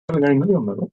వినండి ఉన్నారు.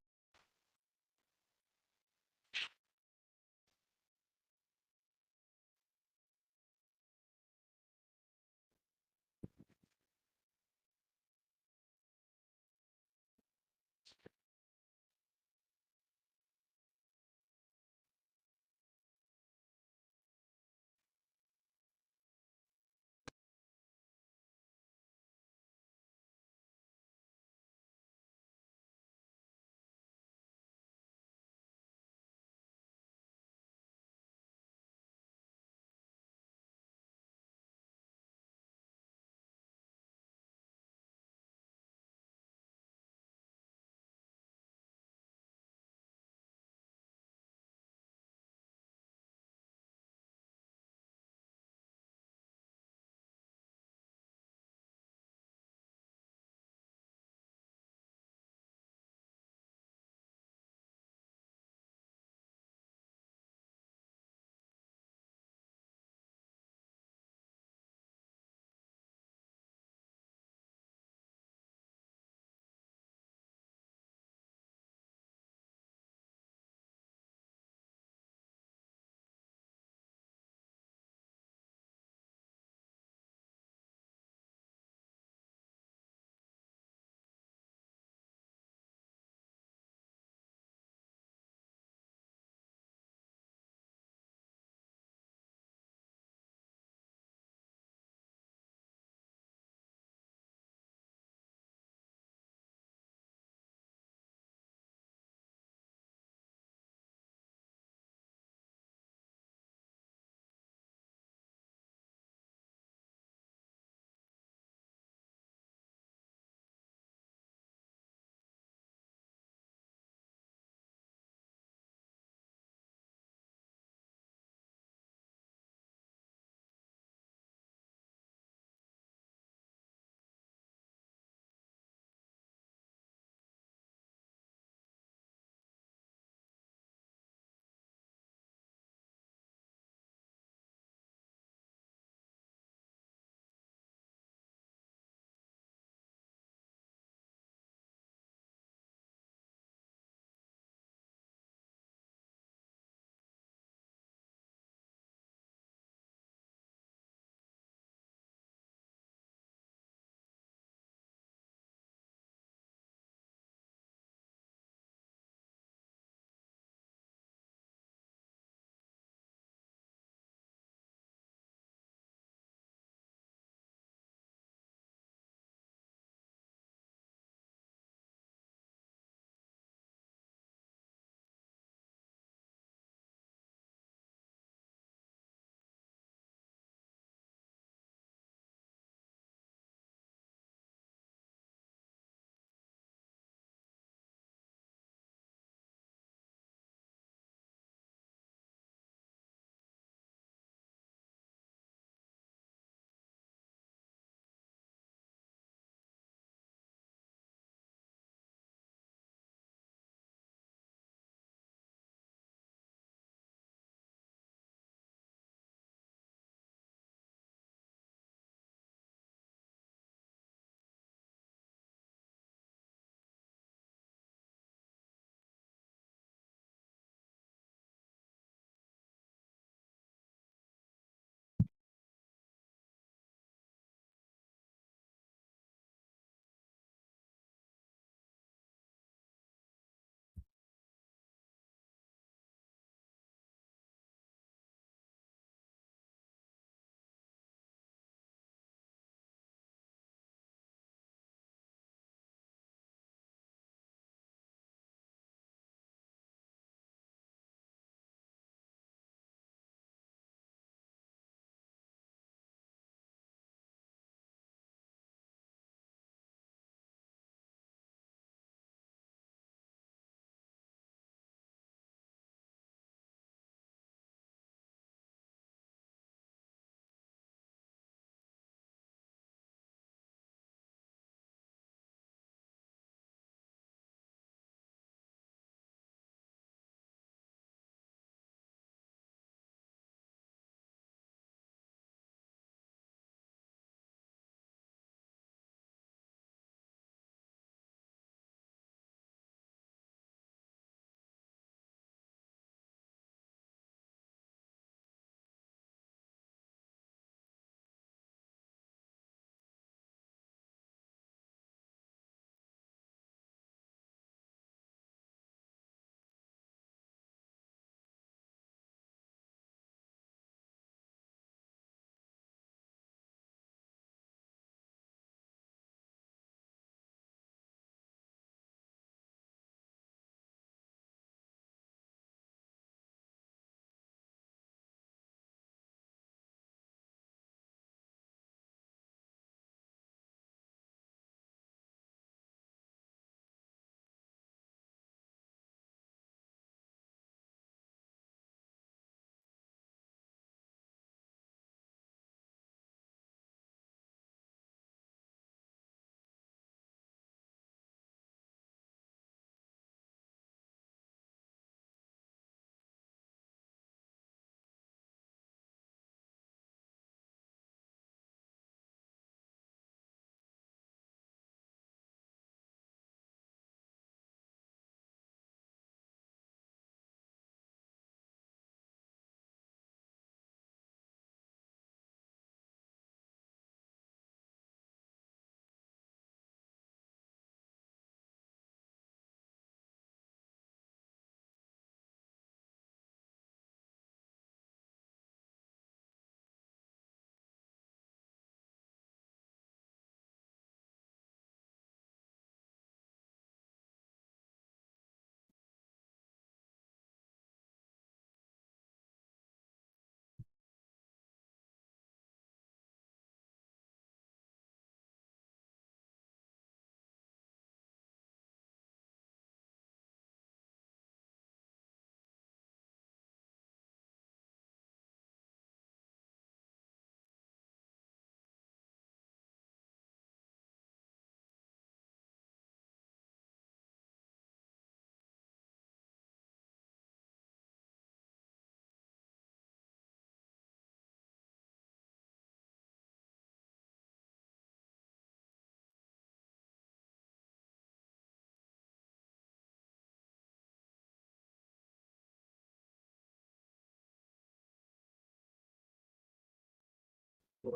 A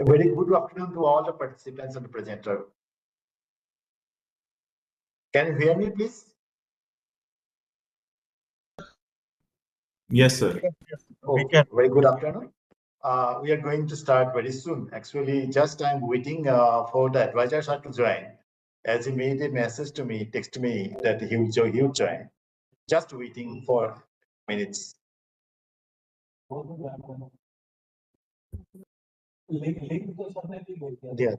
very good afternoon to all the participants and the presenter. Can you hear me, please? Yes, sir. Oh, very good afternoon. We are going to start very soon. Actually, just I'm waiting for the advisor sir to join. As he made a message to me, text me that he'll join. Just waiting for minutes. Yeah.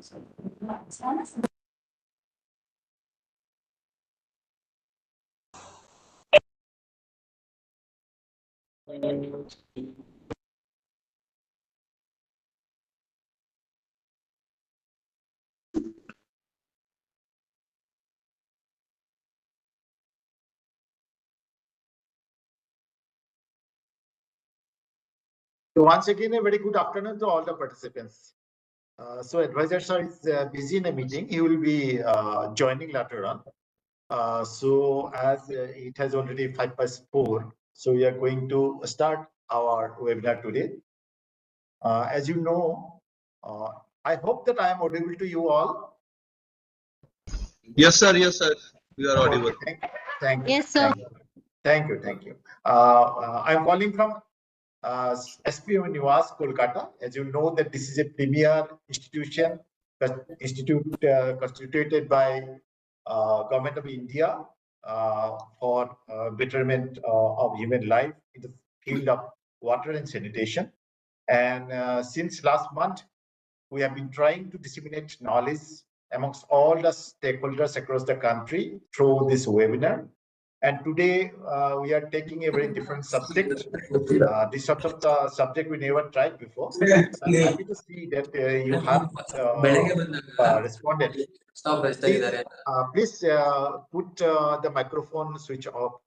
So once again, a very good afternoon to all the participants. So advisor sir is busy in a meeting. He will be joining later on. So as it has already 4:05, so we are going to start our webinar today. As you know, I hope that I am audible to you all. Yes, sir. Yes, sir. You are audible. Okay, thank you. Yes, sir. Thank you. I'm calling from SPM Niwas, Kolkata. As you know, that this is a premier institute constituted by Government of India for betterment of human life in the field of water and sanitation. And since last month, we have been trying to disseminate knowledge amongst all the stakeholders across the country through this webinar. And today we are taking a very different subject. This sort of subject we never tried before. I'm happy to see that you have responded. Please put the microphone switch off.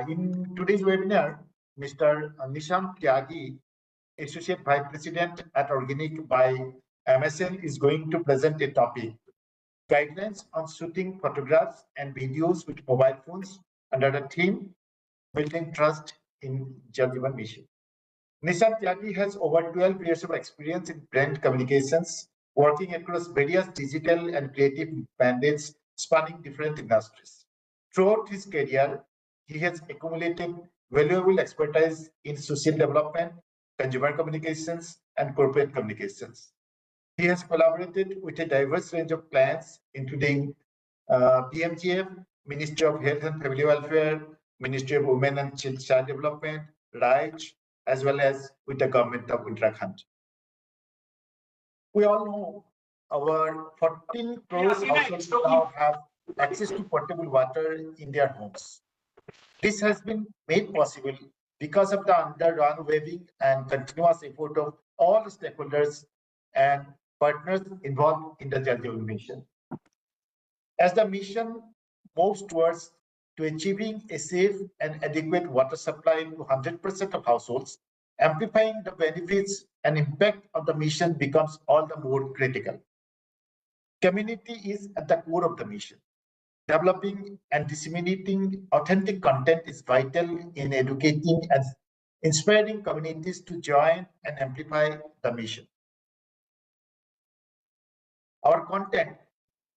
In today's webinar, Mr. Nishant Tyagi, Associate Vice President at Organic by MSN, is going to present a topic: guidelines on shooting photographs and videos with mobile phones under the theme Building Trust in JJM Mission. Nishant Tyagi has over 12 years of experience in brand communications, working across various digital and creative mandates spanning different industries. Throughout his career, he has accumulated valuable expertise in social development, consumer communications, and corporate communications. He has collaborated with a diverse range of clients, including PMGF, Ministry of Health and Family Welfare, Ministry of Women and Child Development, RIGE, as well as with the government of Uttarakhand. We all know our 14 crores households now have access to potable water in their homes. This has been made possible because of the unwavering and continuous effort of all stakeholders and partners involved in the Jal Jeevan mission. As the mission moves towards to achieving a safe and adequate water supply to 100% of households, amplifying the benefits and impact of the mission becomes all the more critical. Community is at the core of the mission. Developing and disseminating authentic content is vital in educating and inspiring communities to join and amplify the mission. Our content,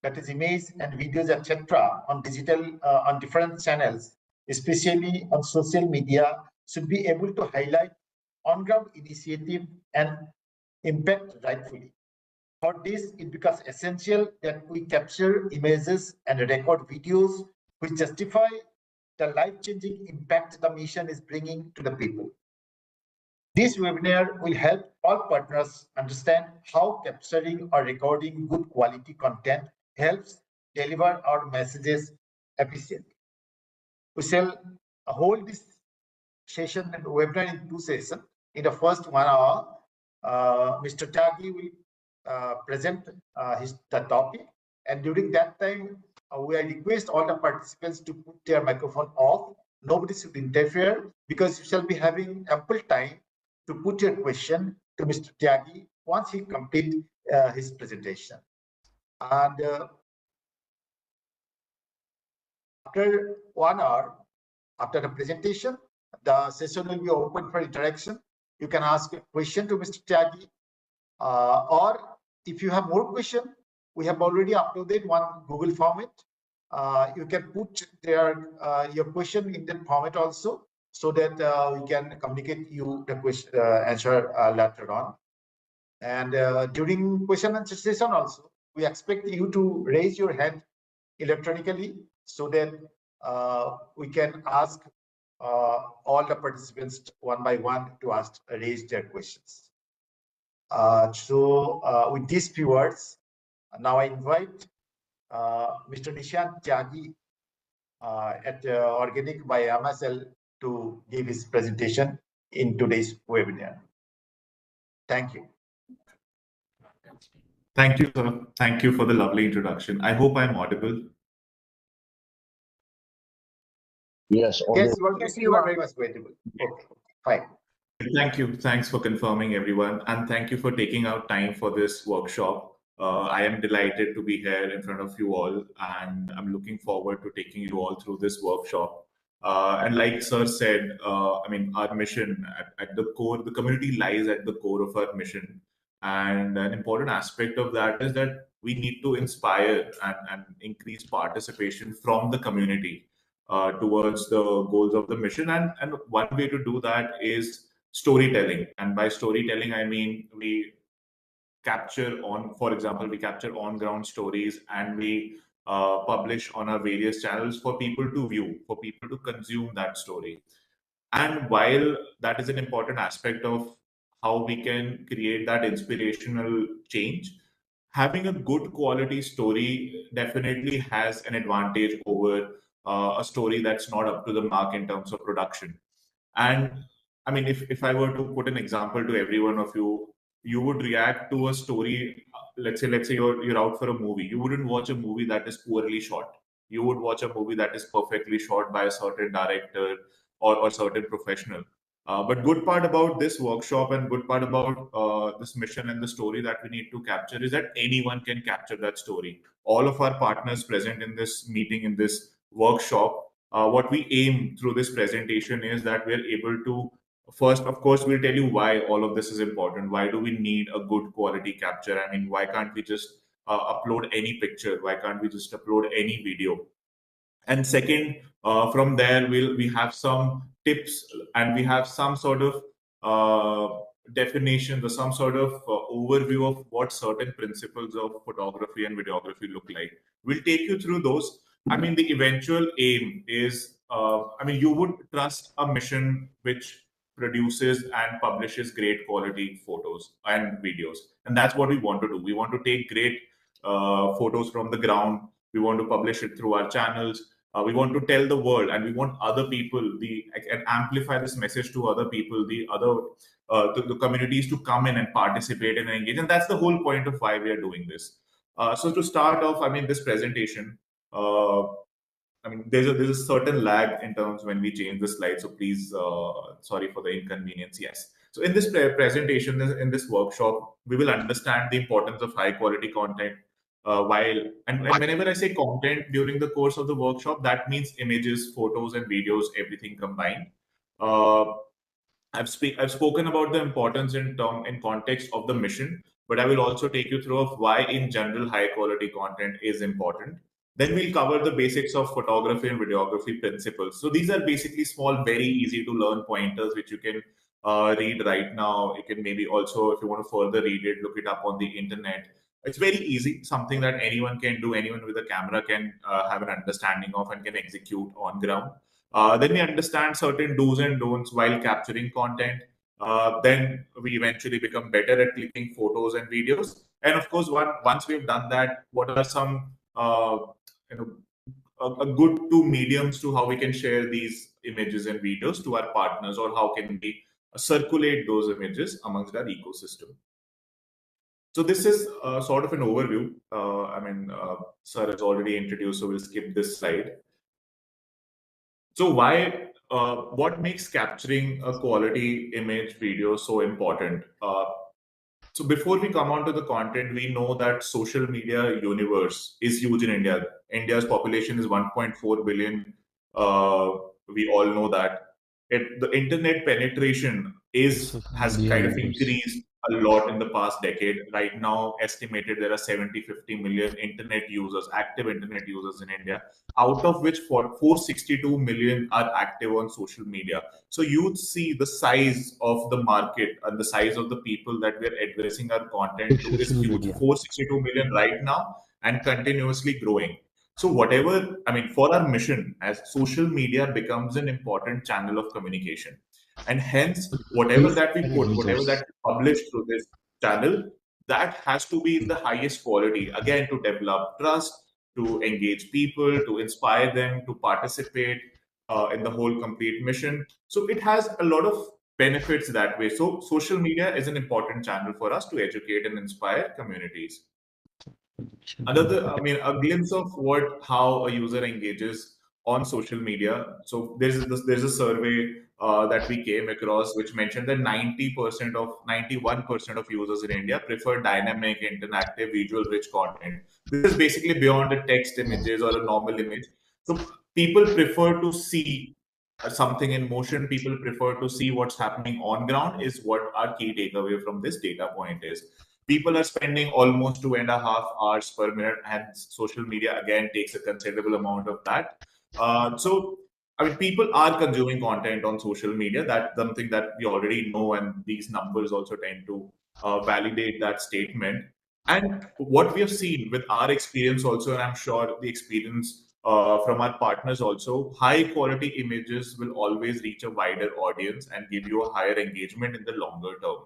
that is image and videos, etc., on digital, on different channels, especially on social media, should be able to highlight on-ground initiative and impact rightfully. For this, it becomes essential that we capture images and record videos which justify the life-changing impact the mission is bringing to the people. This webinar will help all partners understand how capturing or recording good quality content helps deliver our messages efficiently. We shall hold this session and webinar in two sessions. In the first 1 hour, Mr. Tyagi will present the topic, and during that time, we request all the participants to put their microphone off. Nobody should interfere, because you shall be having ample time to put your question to Mr. Tyagi once he completes his presentation. And after 1 hour, after the presentation, the session will be open for interaction. You can ask a question to Mr. Tyagi, or if you have more questions, we have already uploaded one Google format. You can put your question in that format also, so that we can communicate you the question answer later on. And during question and answer session also, we expect you to raise your hand electronically, so that we can ask all the participants one by one to raise their questions. With these few words, now I invite Mr. Nishant Tyagi at Organic by MSL to give his presentation in today's webinar. Thank you. Thank you, sir. Thank you for the lovely introduction. I hope I'm audible. Yes, Yes, you are very much audible. Okay, fine. Thank you. Thanks for confirming, everyone. And thank you for taking out time for this workshop. I am delighted to be here in front of you all, and I'm looking forward to taking you all through this workshop. And like Sir said, I mean, our mission at the core, the community lies at the core of our mission. And an important aspect of that is that we need to inspire and increase participation from the community towards the goals of the mission. And one way to do that is storytelling. And by storytelling, I mean we capture on, for example, we capture on ground stories and we publish on our various channels for people to view, for people to consume that story. And while that is an important aspect of how we can create that inspirational change, having a good quality story definitely has an advantage over a story that's not up to the mark in terms of production. And I mean, if I were to put an example to every one of you, you would react to a story. Let's say you're out for a movie. You wouldn't watch a movie that is poorly shot. You would watch a movie that is perfectly shot by a certain director or certain professional. But good part about this workshop and good part about this mission and the story that we need to capture is that anyone can capture that story. All of our partners present in this meeting, in this workshop, what we aim through this presentation is that we're able to first, of course, we'll tell you why all of this is important. Why do we need a good quality capture? I mean, why can't we just upload any picture? Why can't we just upload any video? And second, from there we have some tips and we have some sort of definitions or some sort of overview of what certain principles of photography and videography look like. We'll take you through those. I mean, the eventual aim is, I mean, you would trust a mission which produces and publishes great quality photos and videos. And that's what we want to do. We want to take great photos from the ground. We want to publish it through our channels. We want to tell the world, and we want other people, and amplify this message to other people, the communities to come in and participate and engage. And that's the whole point of why we are doing this. So to start off, I mean, this presentation, I mean, there's a certain lag in terms when we change the slide. So please, sorry for the inconvenience. Yes. So in this presentation, in this workshop, we will understand the importance of high quality content. And whenever I say content during the course of the workshop, that means images, photos, and videos, everything combined. I've spoken about the importance in context of the mission, but I will also take you through of why in general high quality content is important. Then we'll cover the basics of photography and videography principles. So these are basically small, very easy to learn pointers which you can read right now. You can maybe also, if you want to further read it, look it up on the internet. It's very easy, something that anyone can do. Anyone with a camera can have an understanding of and can execute on ground. Then we understand certain do's and don'ts while capturing content. Then we eventually become better at clicking photos and videos. And of course, once we've done that, what are some a good two mediums to how we can share these images and videos to our partners, or how can we circulate those images amongst our ecosystem. So this is sort of an overview. I mean, Sir has already introduced, so we'll skip this slide. So what makes capturing a quality image video so important? So before we come on to the content, we know that social media universe is huge in India. India's population is 1.4 billion. We all know that. The internet penetration has kind of increased a lot in the past decade. Right now, estimated there are 50 million internet users, active internet users in India, out of which 462 million are active on social media. So you'd see the size of the market and the size of the people that we're addressing our content to is huge. 462 million right now and continuously growing. So whatever, I mean, for our mission, as social media becomes an important channel of communication, and hence whatever that we put, whatever that we publish through this, channel, that has to be in the highest quality, again, to develop trust, to engage people, to inspire them to participate in the whole complete mission. So it has a lot of benefits that way. So social media is an important channel for us to educate and inspire communities. Another, I mean, a glimpse of how a user engages on social media. So there's a survey that we came across which mentioned that 91% of users in India prefer dynamic, interactive, visual rich content. This is basically beyond the text images or a normal image. So people prefer to see something in motion. People prefer to see what's happening on ground, is what our key takeaway from this data point is. People are spending almost 2.5 hours per minute, and social media again takes a considerable amount of that. So, I mean, people are consuming content on social media. That's something that we already know, and these numbers also tend to validate that statement. And what we have seen with our experience also, and I'm sure the experience from our partners also, high quality images will always reach a wider audience and give you a higher engagement in the longer term.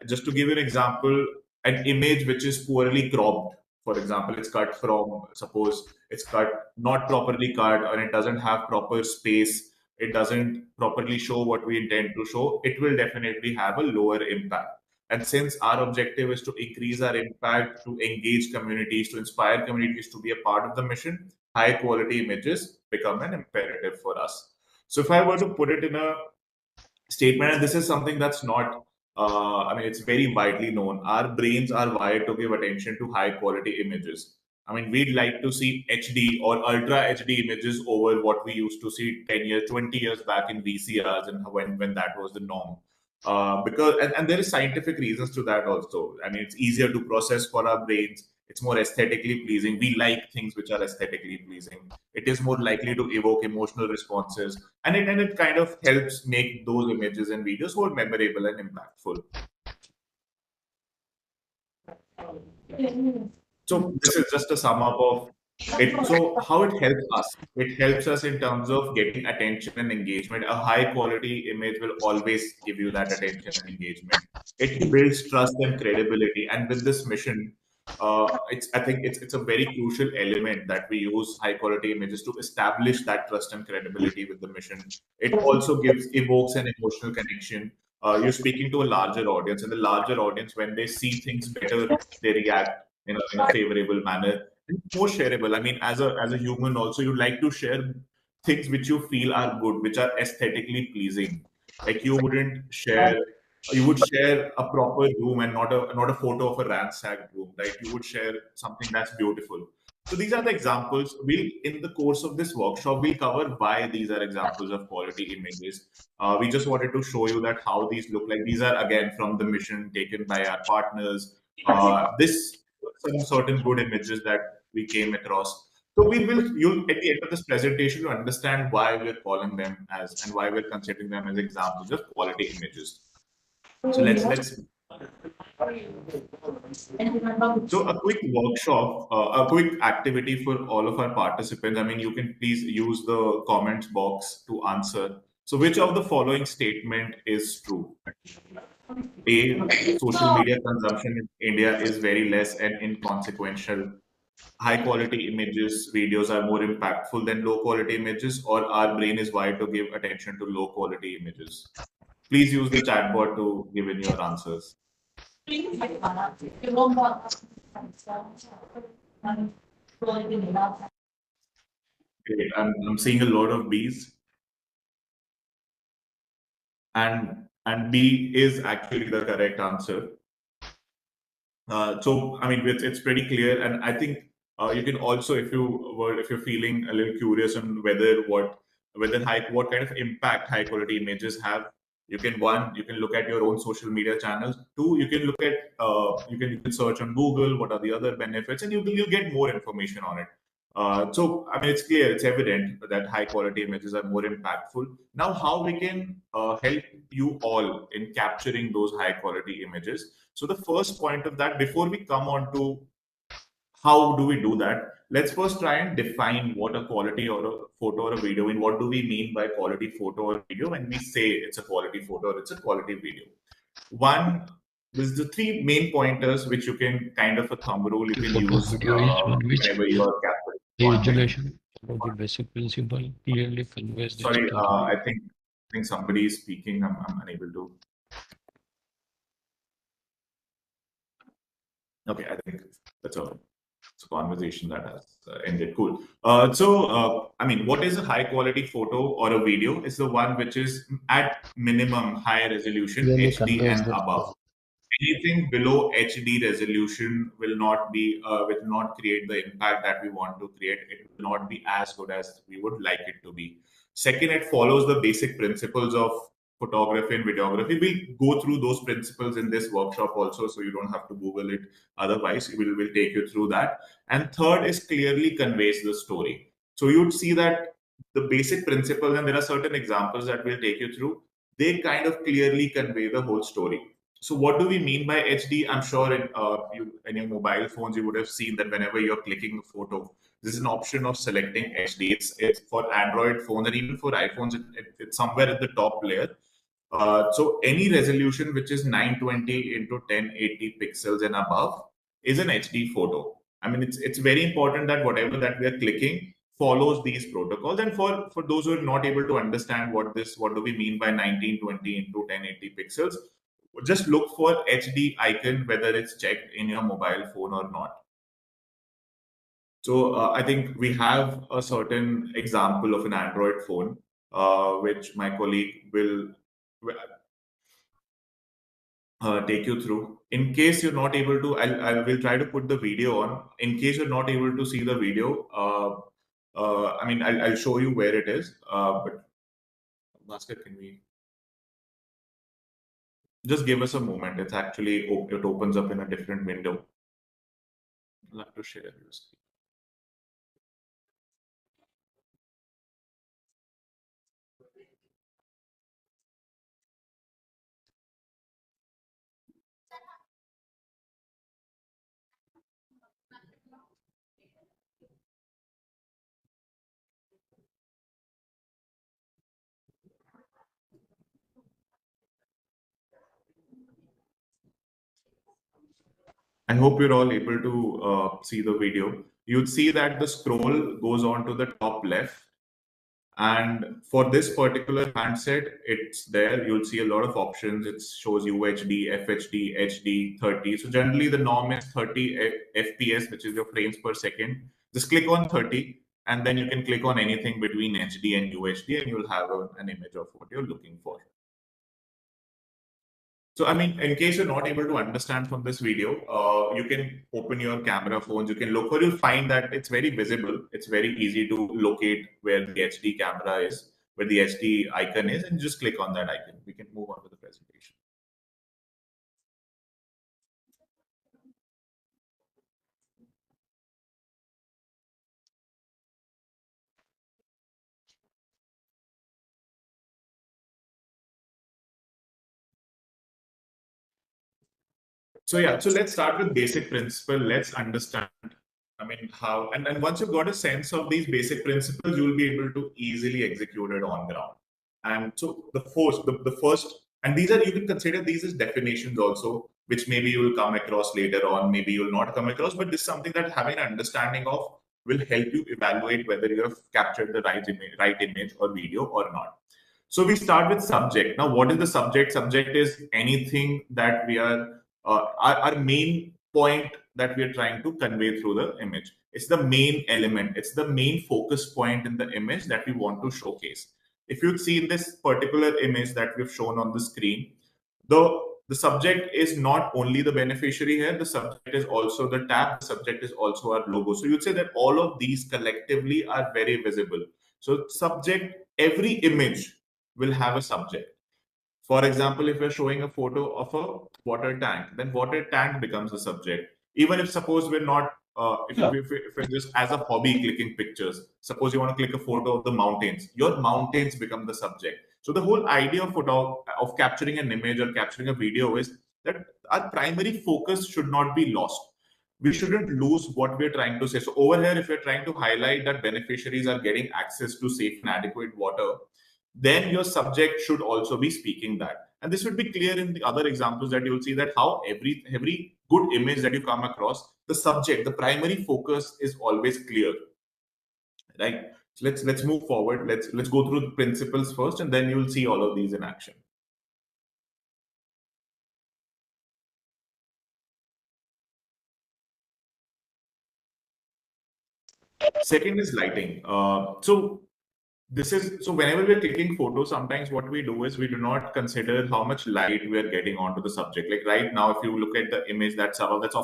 Just to give you an example, an image which is poorly cropped, for example, it's cut from, suppose it's cut, not properly cut, or it doesn't have proper space, it doesn't properly show what we intend to show, it will definitely have a lower impact. And since our objective is to increase our impact, to engage communities, to inspire communities to be a part of the mission, high quality images become an imperative for us. So if I were to put it in a statement, and this is something that's not, I mean, it's very widely known. Our brains are wired to give attention to high quality images. I mean, we'd like to see HD or ultra HD images over what we used to see 10 years, 20 years back in VCRs, and when that was the norm. Because and there is scientific reasons to that also. I mean, it's easier to process for our brains. It's more aesthetically pleasing. We like things which are aesthetically pleasing. It is more likely to evoke emotional responses, and it kind of helps make those images and videos more memorable and impactful. So this is just a sum up of it. So how it helps us? It helps us in terms of getting attention and engagement. A high quality image will always give you that attention and engagement. It builds trust and credibility. And with this mission, I think it's a very crucial element that we use high quality images to establish that trust and credibility with the mission. It also evokes an emotional connection. You're speaking to a larger audience, and the larger audience, when they see things better, they react in a favorable manner. And more shareable. I mean, as a human, also you like to share things which you feel are good, which are aesthetically pleasing. Like you would share a proper room and not a photo of a ransacked room, right? You would share something that's beautiful. So these are the examples. In the course of this workshop, we'll cover why these are examples of quality images. We just wanted to show you that how these look like. These are again from the mission taken by our partners. This some certain good images that we came across. So you'll at the end of this presentation to understand why we're calling them as and why we're considering them as examples of quality images. So let's. So a quick workshop, a quick activity for all of our participants. I mean, you can please use the comments box to answer. So which of the following statement is true? A, social media consumption in India is very less and inconsequential. High quality images, videos are more impactful than low quality images, or our brain is wired to give attention to low quality images. Please use the chatbot to give in your answers. Great. I'm seeing a lot of B's. And B is actually the correct answer. So I mean, it's pretty clear, and I think you can also, if you're feeling a little curious on what kind of impact high quality images have, you can look at your own social media channels. Two, you can look at you can search on Google what are the other benefits, and you'll get more information on it. So, I mean, it's clear, it's evident that high quality images are more impactful. Now, how we can help you all in capturing those high quality images. So, the first point of that, before we come on to how do we do that, let's first try and define what a quality or a photo or a video, and what do we mean by quality photo or video when we say it's a quality photo or it's a quality video. One This is the three main pointers which you can kind of a thumb rule you can Photo use video is one which whenever you are capturing the content. resolution of the basic principle clearly conveys the Sorry, story. I think somebody is speaking. I'm unable to. Okay, I think that's all. It's a conversation that has ended. Cool. I mean, what is a high quality photo or a video? It's the one which is at minimum high resolution, Clearly HD conveys and the above. Anything below HD resolution will not create the impact that we want to create. It will not be as good as we would like it to be. Second, it follows the basic principles of photography and videography. We'll go through those principles in this workshop also, so you don't have to Google it. Otherwise, we'll take you through that. And third is clearly conveys the story. So you'd see that the basic principles, and there are certain examples that we'll take you through, they kind of clearly convey the whole story. So what do we mean by HD? I'm sure in your mobile phones, you would have seen that whenever you're clicking a photo, there's an option of selecting HD. It's for Android phones and even for iPhones, it's somewhere at the top layer. So any resolution which is 920 into 1080 pixels and above is an HD photo. I mean, it's very important that whatever that we are clicking follows these protocols. And for those who are not able to understand what do we mean by 1920 into 1080 pixels, just look for HD icon, whether it's checked in your mobile phone or not. So I think we have a certain example of an Android phone, which my colleague will take you through. In case you're not able to, I will try to put the video on. In case you're not able to see the video, I mean, I'll show you where it is. But Bhaskar, can we just give us a moment? It's actually it opens up in a different window. I'll have to share your screen. I hope you're all able to see the video. You'd see that the scroll goes on to the top left. And for this particular handset, it's there. You'll see a lot of options. It shows UHD, FHD, HD, 30. So generally the norm is 30 FPS, which is your frames per second. Just click on 30 and then you can click on anything between HD and UHD and you'll have an image of what you're looking for. So, I mean, in case you're not able to understand from this video, you can open your camera phones, you can look for, you'll find that it's very visible. It's very easy to locate where the HD camera is, where the HD icon is, and just click on that icon. We can move on to the presentation. So yeah, so let's start with basic principle. Let's understand, I mean, how, and once you've got a sense of these basic principles, you'll be able to easily execute it on ground. And so the first, and these are, you can consider these as definitions also, which maybe you will come across later on, maybe you'll not come across, but this is something that having an understanding of will help you evaluate whether you have captured the right image or video or not. So we start with subject. Now, what is the subject? Subject is anything that we are, our main point that we are trying to convey through the image. It's the main element. It's the main focus point in the image that we want to showcase. If you've seen this particular image that we've shown on the screen, the subject is not only the beneficiary here, the subject is also the tab, the subject is also our logo. So you'd say that all of these collectively are very visible. So subject, every image will have a subject. For example, if we're showing a photo of a water tank, then water tank becomes the subject. Even if suppose we're not, if we're just as a hobby clicking pictures, suppose you want to click a photo of the mountains, your mountains become the subject. So the whole idea of capturing an image or capturing a video is that our primary focus should not be lost. We shouldn't lose what we're trying to say. So over here, if we're trying to highlight that beneficiaries are getting access to safe and adequate water, then your subject should also be speaking that. And this would be clear in the other examples that you'll see that how every good image that you come across, the subject, the primary focus is always clear, right? So let's move forward. Let's go through the principles first, and then you'll see all of these in action. Second is lighting. So whenever we're clicking photos, sometimes what we do is we do not consider how much light we're getting onto the subject. Like right now, if you look at the image that's above, that's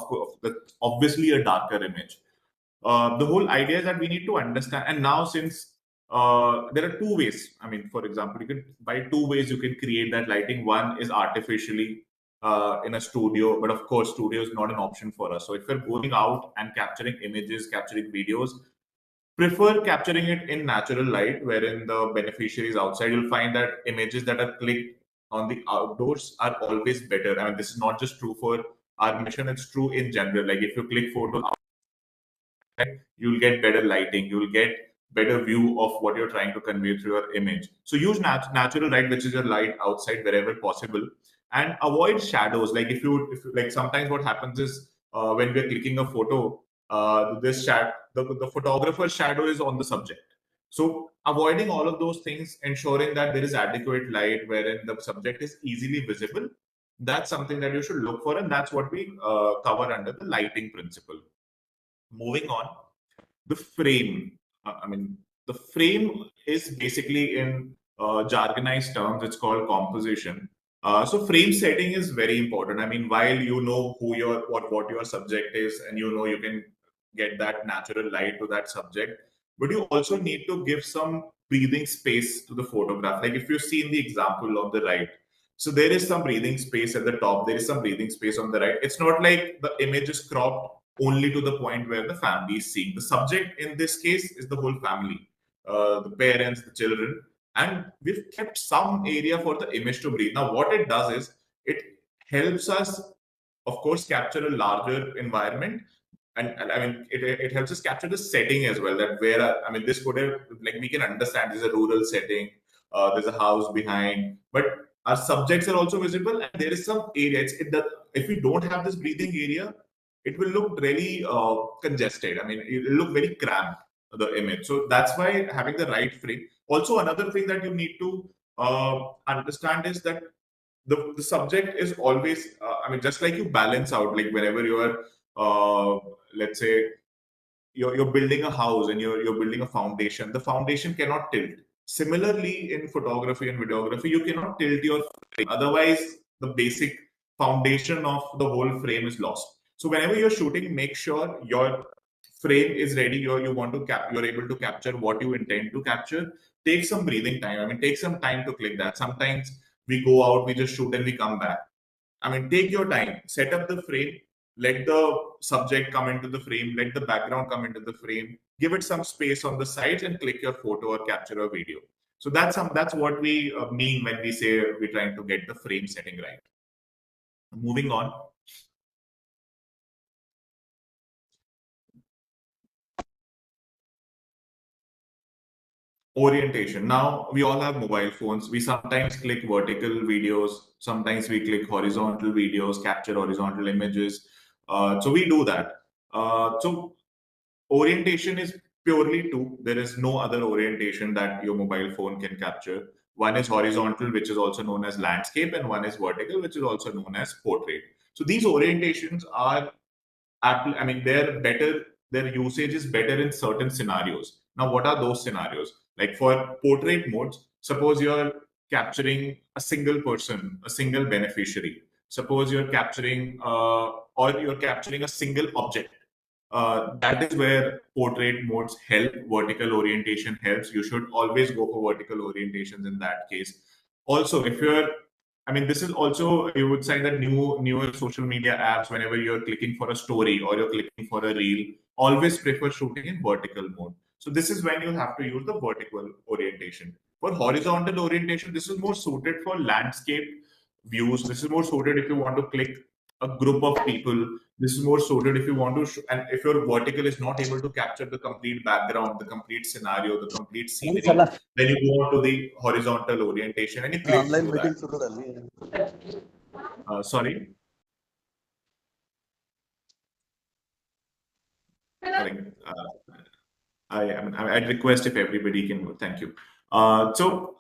obviously a darker image. The whole idea is that we need to understand. And now, since there are two ways, I mean, for example, you can by two ways you can create that lighting. One is artificially in a studio, but of course, studio is not an option for us. So if we're going out and capturing images, capturing videos, prefer capturing it in natural light, wherein the beneficiary is outside. You'll find that images that are clicked on the outdoors are always better. I mean, this is not just true for our mission, it's true in general. Like if you click photos, you'll get better lighting, you'll get better view of what you're trying to convey through your image. So use natural light, which is your light outside wherever possible, and avoid shadows. Like if you like, sometimes what happens is when we're clicking a photo, the photographer's shadow is on the subject. So avoiding all of those things, ensuring that there is adequate light wherein the subject is easily visible, that's something that you should look for, and that's what we cover under the lighting principle. Moving on, the frame. I mean, the frame is basically in jargonized terms, it's called composition. So frame setting is very important. I mean, while you know what your subject is, and you know you can get that natural light to that subject, but you also need to give some breathing space to the photograph. Like if you see in the example on the right, so there is some breathing space at the top, there is some breathing space on the right. It's not like the image is cropped only to the point where the family is seeing. The subject in this case is the whole family, the parents, the children, and we've kept some area for the image to breathe. Now, what it does is it helps us, of course, capture a larger environment. And I mean, it helps us capture the setting as well. That where I mean, this could have, like, we can understand this is a rural setting. There's a house behind, but our subjects are also visible, and there is some area. If we don't have this breathing area, it will look really congested. I mean, it will look very cramped, the image. So that's why having the right frame. Also, another thing that you need to understand is that the subject is always, I mean, just like you balance out, like whenever you are, let's say, you're building a house and you're building a foundation, the foundation cannot tilt. Similarly, in photography and videography, you cannot tilt your frame. Otherwise, the basic foundation of the whole frame is lost. So whenever you're shooting, make sure your frame is ready. You're able to capture what you intend to capture. Take some breathing time. I mean, take some time to click that. Sometimes we go out, we just shoot and we come back. I mean, take your time, set up the frame, let the subject come into the frame, let the background come into the frame, give it some space on the sides, and click your photo or capture a video. So that's what we mean when we say we're trying to get the frame setting right. Moving on. Orientation. Now, we all have mobile phones. We sometimes click vertical videos, sometimes we click horizontal videos, capture horizontal images. So we do that. So orientation is purely two. There is no other orientation that your mobile phone can capture. One is horizontal, which is also known as landscape, and one is vertical, which is also known as portrait. So these orientations are, I mean, they're better. Their usage is better in certain scenarios. Now, what are those scenarios? Like for portrait modes, suppose you're capturing a single person, a single beneficiary. Suppose you're capturing, or you're capturing a single object. That is where portrait modes help. Vertical orientation helps. You should always go for vertical orientations in that case. Also, if you're, I mean, this is also, you would say that newer social media apps, whenever you're clicking for a story or you're clicking for a reel, always prefer shooting in vertical mode. So this is when you have to use the vertical orientation. For horizontal orientation, this is more suited for landscape views. This is more suited if you want to click a group of people. This is more suited if you want to, and if your vertical is not able to capture the complete background, the complete scenario, the complete scenery, then you go on to the horizontal orientation and you click Online through meeting that. Sorry. I think I'd request if everybody can. Thank you. So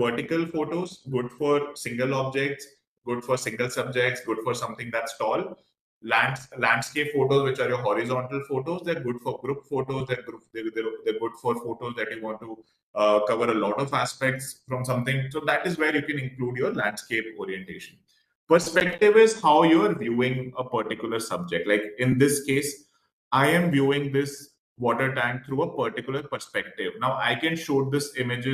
vertical photos good for single objects, good for single subjects, good for something that's tall. Landscape photos, which are your horizontal photos, they're good for group photos. They're good for photos that you want to cover a lot of aspects from something. So that is where you can include your landscape orientation. Perspective is how you're viewing a particular subject. Like in this case, I am viewing this water tank through a particular perspective. Now I can shoot this image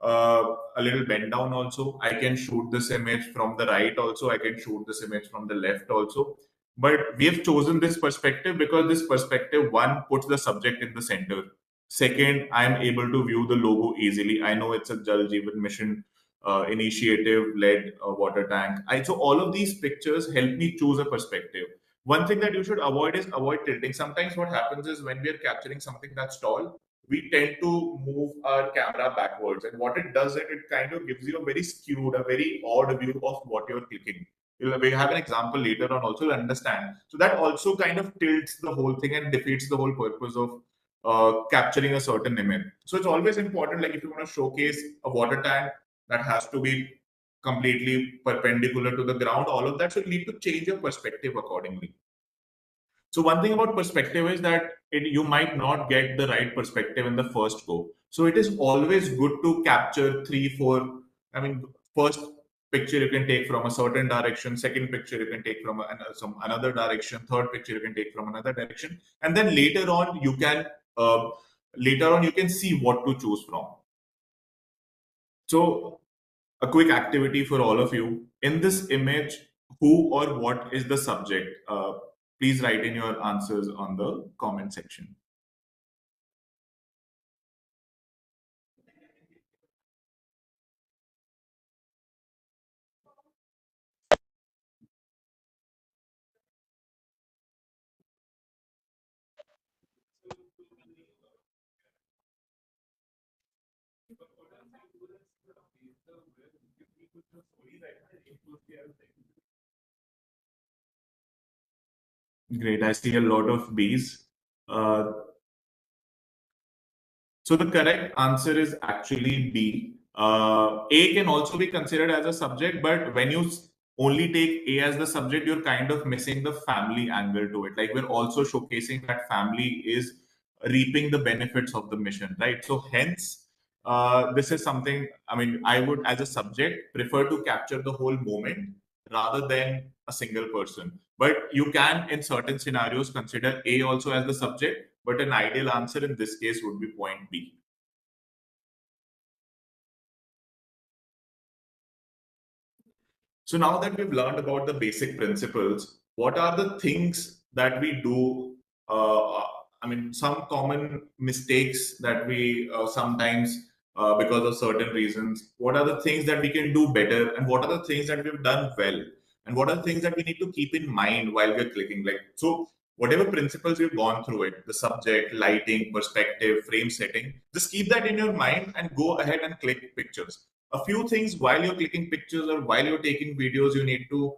a little bent down also. I can shoot this image from the right also. I can shoot this image from the left also. But we have chosen this perspective because this perspective, one, puts the subject in the center. Second, I'm able to view the logo easily. I know it's a Jal Jeevan Mission initiative led water tank. So all of these pictures help me choose a perspective. One thing that you should avoid is avoid tilting. Sometimes what happens is when we are capturing something that's tall, we tend to move our camera backwards. And what it does is it kind of gives you a very skewed, a very odd view of what you're clicking. We have an example later on also to understand. So that also kind of tilts the whole thing and defeats the whole purpose of capturing a certain image. So it's always important, like if you want to showcase a water tank, that has to be completely perpendicular to the ground, all of that. So you need to change your perspective accordingly. So one thing about perspective is that you might not get the right perspective in the first go. So it is always good to capture 3, 4. First picture you can take from a certain direction, second picture you can take from another direction, third picture you can take from another direction, and then later on you can see what to choose from. So a quick activity for all of you. In this image, who or what is the subject? Please write in your answers on the comment section. Great, I see a lot of B's. So the correct answer is actually B. A can also be considered as a subject, but when you only take A as the subject, you're kind of missing the family angle to it. Like we're also showcasing that family is reaping the benefits of the mission, right? So hence, this is something, I would, as a subject, prefer to capture the whole moment rather than a single person. But you can, in certain scenarios, consider A also as the subject, but an ideal answer in this case would be point B. So now that we've learned about the basic principles, what are the things that we do? Some common mistakes that we sometimes, because of certain reasons, what are the things that we can do better? And what are the things that we've done well? And what are the things that we need to keep in mind while we're clicking? So whatever principles we've gone through it, the subject, lighting, perspective, frame setting, just keep that in your mind and go ahead and click pictures. A few things while you're clicking pictures or while you're taking videos, you need to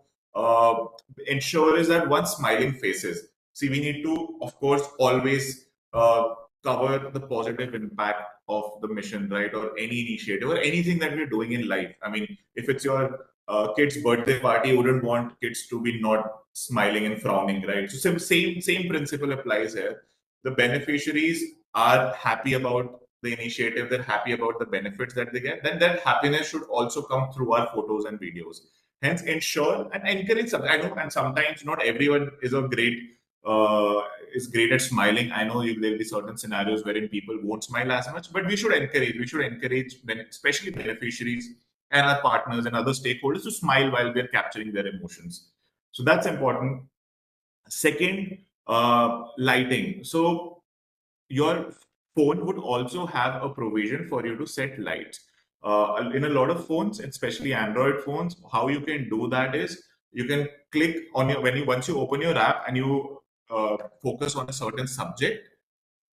ensure is that one, smiling faces. See, we need to, of course, always cover the positive impact of the mission, right? Or any initiative or anything that we're doing in life. If it's your kid's birthday party, you wouldn't want kids to be not smiling and frowning, right? So same principle applies here. The beneficiaries are happy about the initiative, they're happy about the benefits that they get, then that happiness should also come through our photos and videos. Hence, ensure and encourage. I know, and sometimes not everyone is great at smiling. I know there'll be certain scenarios wherein people won't smile as much, but we should encourage, especially beneficiaries and our partners and other stakeholders, to smile while we're capturing their emotions. So that's important. Second, lighting. So your phone would also have a provision for you to set lights. In a lot of phones, especially Android phones, how you can do that is you can click on your once you open your app and you focus on a certain subject.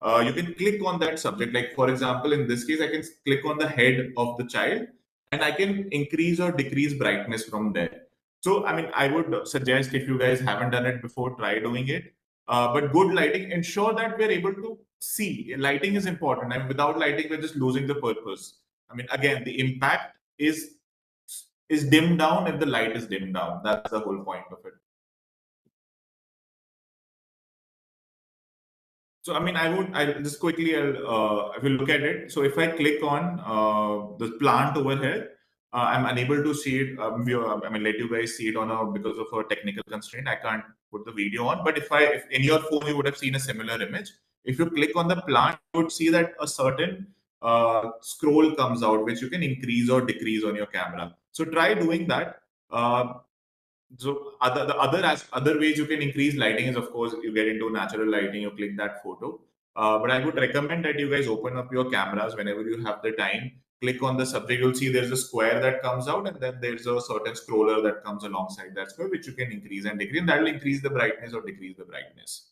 You can click on that subject. Like for example, in this case, I can click on the head of the child, and I can increase or decrease brightness from there. So, I mean, I would suggest if you guys haven't done it before, try doing it. But good lighting, ensure that we're able to see. Lighting is important. I mean, without lighting, we're just losing the purpose. I mean, again, the impact is dimmed down if the light is dimmed down. That's the whole point of it. So, I mean, I just quickly, I will look at it. So if I click on the plant over here, I'm unable to see it. I mean, let you guys see it on because of a technical constraint. I can't put the video on. But if in your phone, you would have seen a similar image. If you click on the plant, you would see that a certain scroll comes out, which you can increase or decrease on your camera. So try doing that. So other ways you can increase lighting is, of course, you get into natural lighting, you click that photo. But I would recommend that you guys open up your cameras whenever you have the time. Click on the subject. You'll see there's a square that comes out, and then there's a certain scroller that comes alongside that square, which you can increase and decrease. And that will increase the brightness or decrease the brightness.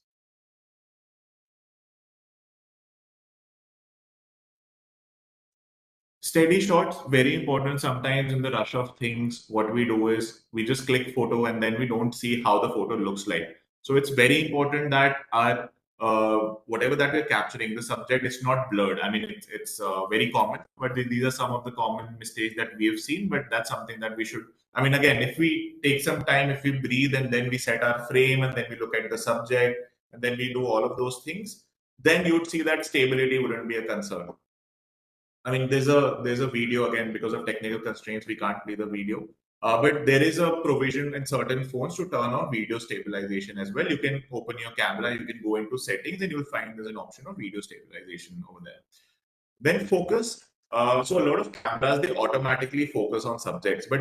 Steady shots, very important. Sometimes in the rush of things, what we do is we just click photo and then we don't see how the photo looks like. So it's very important that our whatever that we're capturing, the subject is not blurred. I mean, it's very common, but these are some of the common mistakes that we have seen. But that's something that we should. I mean, again, if we take some time, if we breathe and then we set our frame and then we look at the subject and then we do all of those things, then you'd see that stability wouldn't be a concern. I mean, there's a video again because of technical constraints. We can't play the video, but there is a provision in certain phones to turn on video stabilization as well. You can open your camera, you can go into settings, and you'll find there's an option of video stabilization over there. Then focus. So a lot of cameras they automatically focus on subjects, but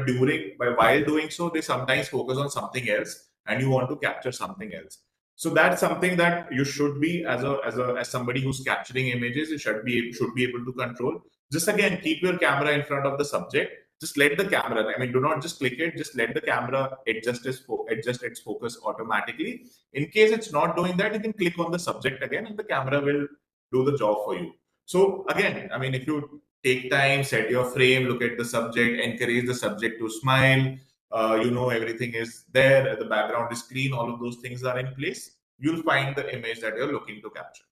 while doing so, they sometimes focus on something else, and you want to capture something else. So that's something that you should be as somebody who's capturing images, you should be able to control. Just again, keep your camera in front of the subject. Just let the camera. I mean, do not just click it. Just let the camera adjust its focus automatically. In case it's not doing that, you can click on the subject again, and the camera will do the job for you. So again, I mean, if you take time, set your frame, look at the subject, encourage the subject to smile, everything is there, the background is clean, all of those things are in place, you'll find the image that you're looking to capture.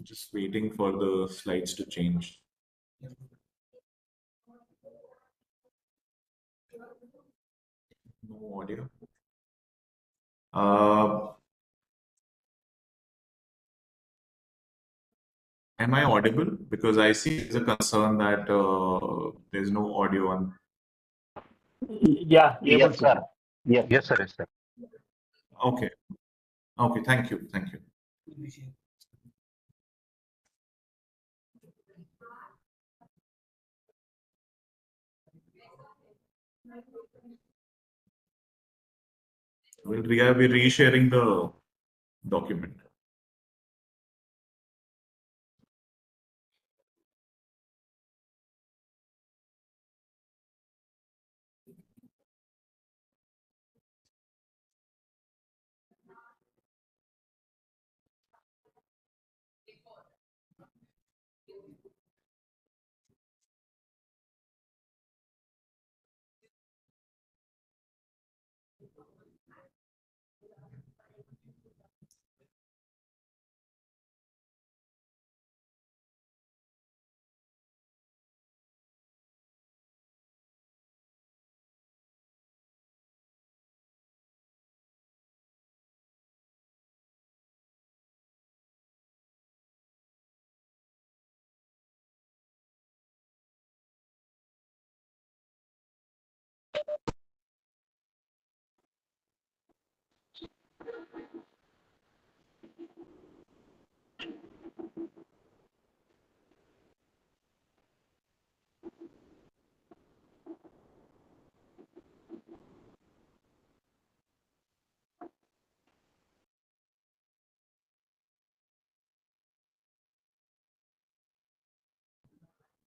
Just waiting for the slides to change. No audio. Am I audible? Because I see there's a concern that there's no audio on. Yeah, Yes, sir. Yes, sir. Yes, sir. Okay. Okay. Thank you. Thank you. We'll be resharing the document.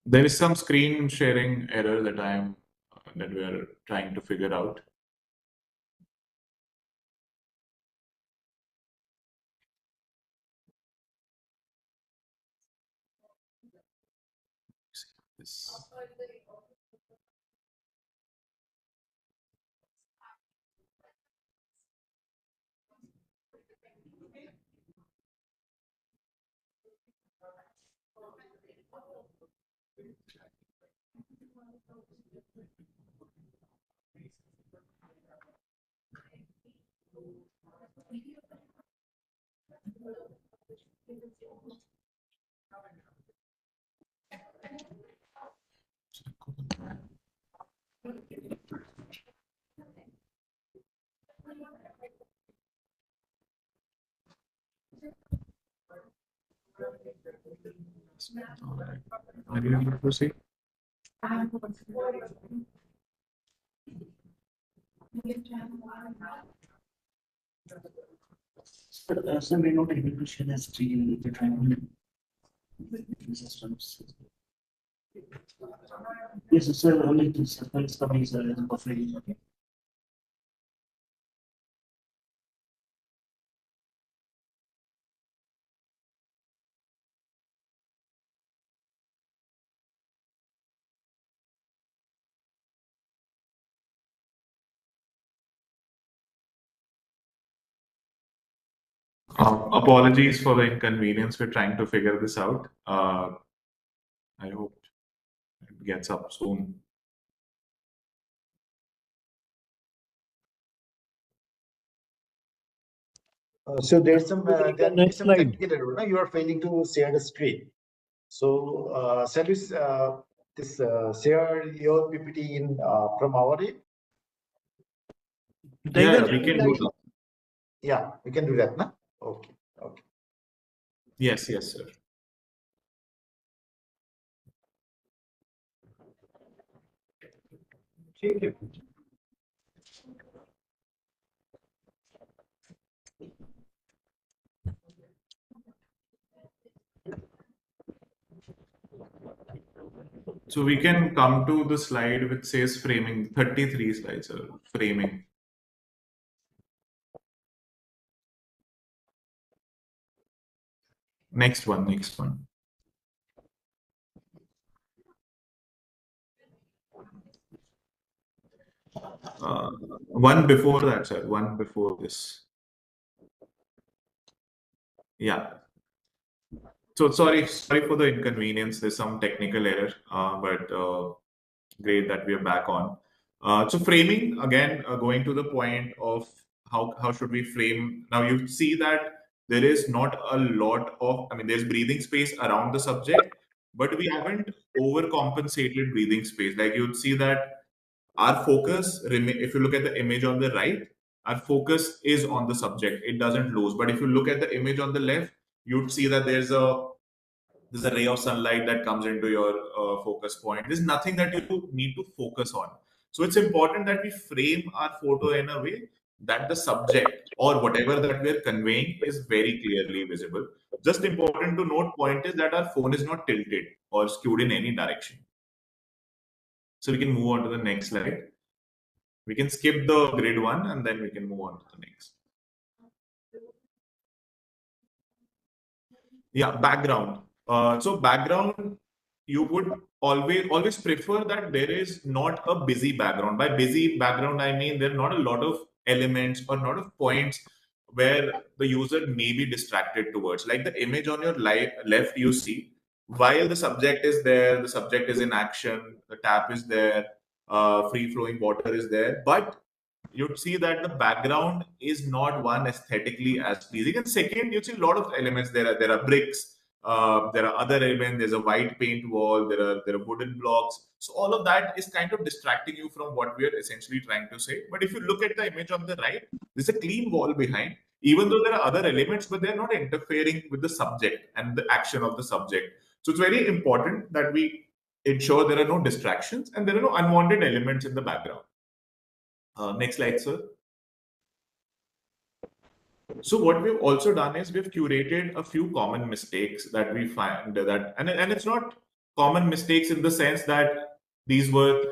There is some screen sharing error that we are trying to figure out. This. Are you able to proceed? So we're not able to share the screen with the training systems. Yes, sir, only the sequence companies are buffering. Okay. Apologies for the inconvenience. We're trying to figure this out. I hope it gets up soon. So there's some The there may be next some slide. technical error. No? You are failing to share the screen. So shall we share your PPT in from our end? Yeah, we can do that. Yeah, we can do that, no? Okay. Okay. Yes, yes, sir. So we can come to the slide which says framing, 33 slides, sir. Framing. Next one, next one. One before that, sir. One before this. Yeah. So sorry for the inconvenience. There's some technical error, but great that we are back on. So framing again, going to the point of how should we frame? Now you see that there is not a lot of, I mean, there's breathing space around the subject, but we haven't overcompensated breathing space. Like you'd see that our focus, if you look at the image on the right, our focus is on the subject. It doesn't lose. But if you look at the image on the left, you'd see that there's a ray of sunlight that comes into your focus point. There's nothing that you need to focus on. So it's important that we frame our photo in a way that the subject or whatever that we're conveying is very clearly visible. Just important to note point is that our phone is not tilted or skewed in any direction. So we can move on to the next slide. We can skip the grid one and then we can move on to the next. Yeah, background. So background, you would always prefer that there is not a busy background. By busy background, I mean there are not a lot of elements or not of points where the user may be distracted towards. Like the image on your left, you see, while the subject is there, the subject is in action, the tap is there, free flowing water is there, but you'd see that the background is not one aesthetically as pleasing. And second, you see a lot of elements. There are bricks, there are other elements. There's a white paint wall. There are wooden blocks. So all of that is kind of distracting you from what we are essentially trying to say. But if you look at the image on the right, there's a clean wall behind. Even though there are other elements, but they're not interfering with the subject and the action of the subject. So it's very important that we ensure there are no distractions and there are no unwanted elements in the background. Next slide, sir. So what we've also done is we've curated a few common mistakes that we find that, and it's not common mistakes in the sense that these were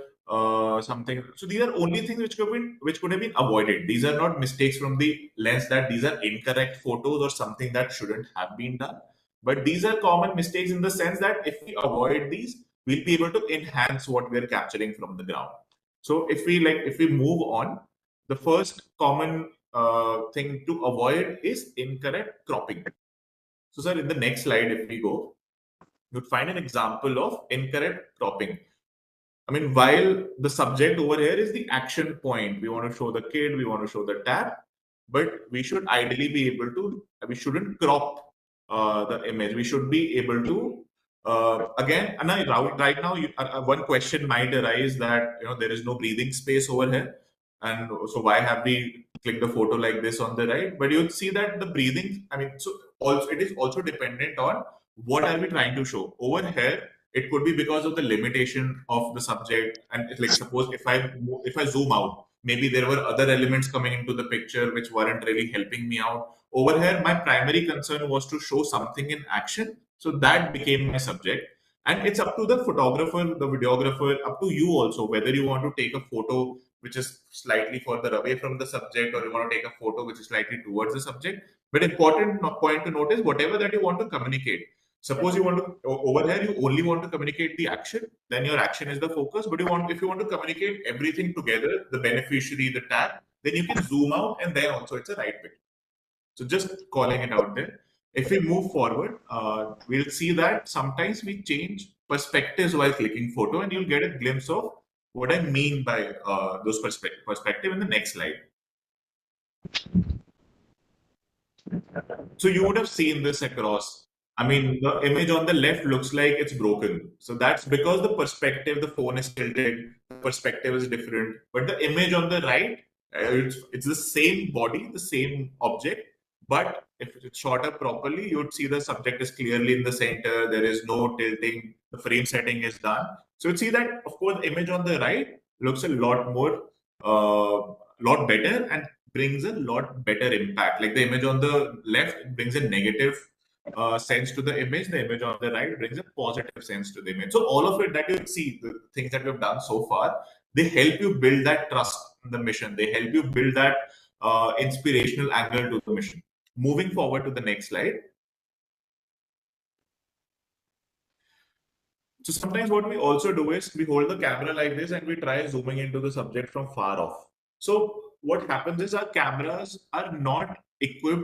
something. So these are only things which could have been avoided. These are not mistakes from the lens that these are incorrect photos or something that shouldn't have been done. But these are common mistakes in the sense that if we avoid these, we'll be able to enhance what we're capturing from the ground. So if we move on, the first common thing to avoid is incorrect cropping. So sir, in the next slide, if we go, you'd find an example of incorrect cropping. I mean, while the subject over here is the action point, we want to show the kid, we want to show the tab, but we should ideally be able to, we shouldn't crop the image. We should be able to, again, and right now, one question might arise that, there is no breathing space over here. And so why have we clicked a photo like this on the right? But you'll see that the breathing, I mean, so also it is also dependent on what are we trying to show. Over here, it could be because of the limitation of the subject, and it's like, suppose if I zoom out, maybe there were other elements coming into the picture which weren't really helping me out. Over here, my primary concern was to show something in action, so that became my subject. And it's up to the photographer, the videographer, up to you also, whether you want to take a photo which is slightly further away from the subject, or you want to take a photo which is slightly towards the subject. But important point to note is whatever that you want to communicate. Suppose you want to, over here, you only want to communicate the action, then your action is the focus. But if you want to communicate everything together, the beneficiary, the tab, then you can zoom out, and then also it's a right picture. So just calling it out there. If we move forward, we'll see that sometimes we change perspectives while clicking photo, and you'll get a glimpse of what I mean by those perspective in the next slide. So you would have seen this across. I mean, the image on the left looks like it's broken. So that's because the perspective, the phone is tilted, the perspective is different. But the image on the right, it's the same body, the same object. But if it's shot up properly, you'd see the subject is clearly in the center. There is no tilting. The frame setting is done. So you'd see that, of course, the image on the right looks a lot more, lot better, and brings a lot better impact. Like the image on the left brings a negative sense to the image. The image on the right brings a positive sense to the image. So all of it that you see, the things that we've done so far, they help you build that trust in the mission. They help you build that inspirational angle to the mission. Moving forward to the next slide. So sometimes what we also do is we hold the camera like this and we try zooming into the subject from far off. So what happens is our cameras are not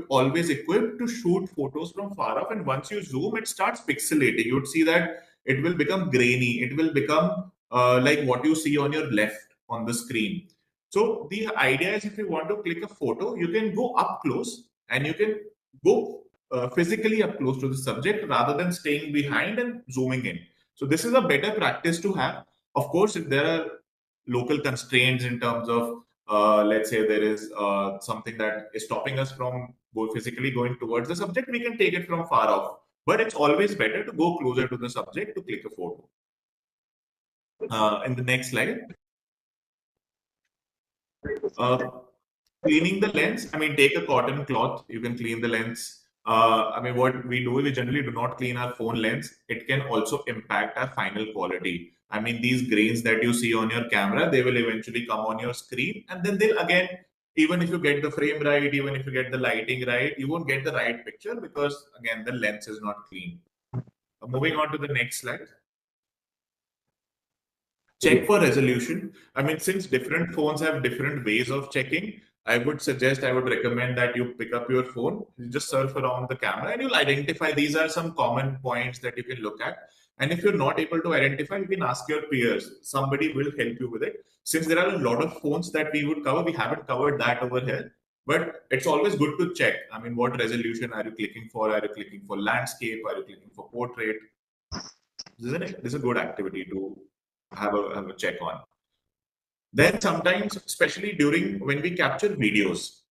always equipped to shoot photos from far off. And once you zoom, it starts pixelating. You'd see that it will become grainy. It will become like what you see on your left on the screen. So the idea is, if you want to click a photo, you can go up close and you can go physically up close to the subject rather than staying behind and zooming in. So this is a better practice to have. Of course, if there are local constraints in terms of, let's say there is something that is stopping us from physically going towards the subject, we can take it from far off. But it's always better to go closer to the subject to click a photo. In the next slide. Cleaning the lens, I mean, take a cotton cloth, you can clean the lens. I mean, what we do is we generally do not clean our phone lens. It can also impact our final quality. I mean, these grains that you see on your camera, they will eventually come on your screen, and then they'll again, even if you get the frame right, even if you get the lighting right, you won't get the right picture because, again, the lens is not clean. Moving on to the next slide. Check for resolution. I mean, since different phones have different ways of checking, I would recommend that you pick up your phone, you just surf around the camera, and you'll identify these are some common points that you can look at. And if you're not able to identify, you can ask your peers. Somebody will help you with it. Since there are a lot of phones that we would cover, we haven't covered that over here. But it's always good to check. I mean, what resolution are you clicking for? Are you clicking for landscape? Are you clicking for portrait? This is a good activity to have a check on. Then sometimes, especially during when we capture videos,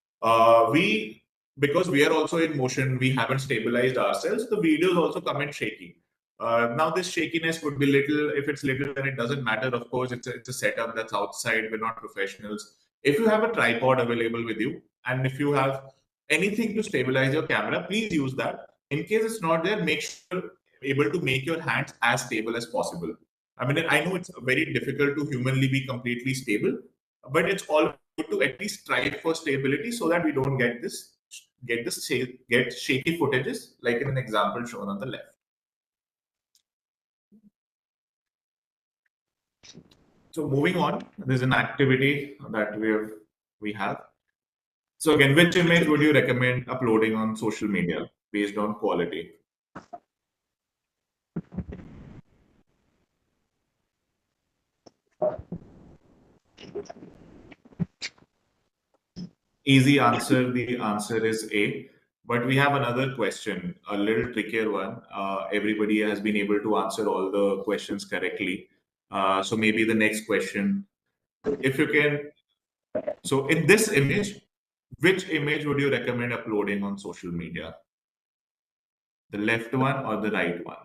because we are also in motion, we haven't stabilized ourselves, the videos also come in shaky. Now this shakiness could be little. If it's little, then it doesn't matter. Of course, it's a setup that's outside. We're not professionals. If you have a tripod available with you, and if you have anything to stabilize your camera, please use that. In case it's not there, make sure able to make your hands as stable as possible. I mean, I know it's very difficult to humanly be completely stable, but it's all good to at least strive for stability so that we don't get shaky footages like in an example shown on the left. So moving on, there's an activity that we have. So again, which image would you recommend uploading on social media based on quality? Easy answer. The answer is A. But we have another question, a little trickier one. Everybody has been able to answer all the questions correctly. So maybe the next question, if you can. So in this image, which image would you recommend uploading on social media? The left one or the right one?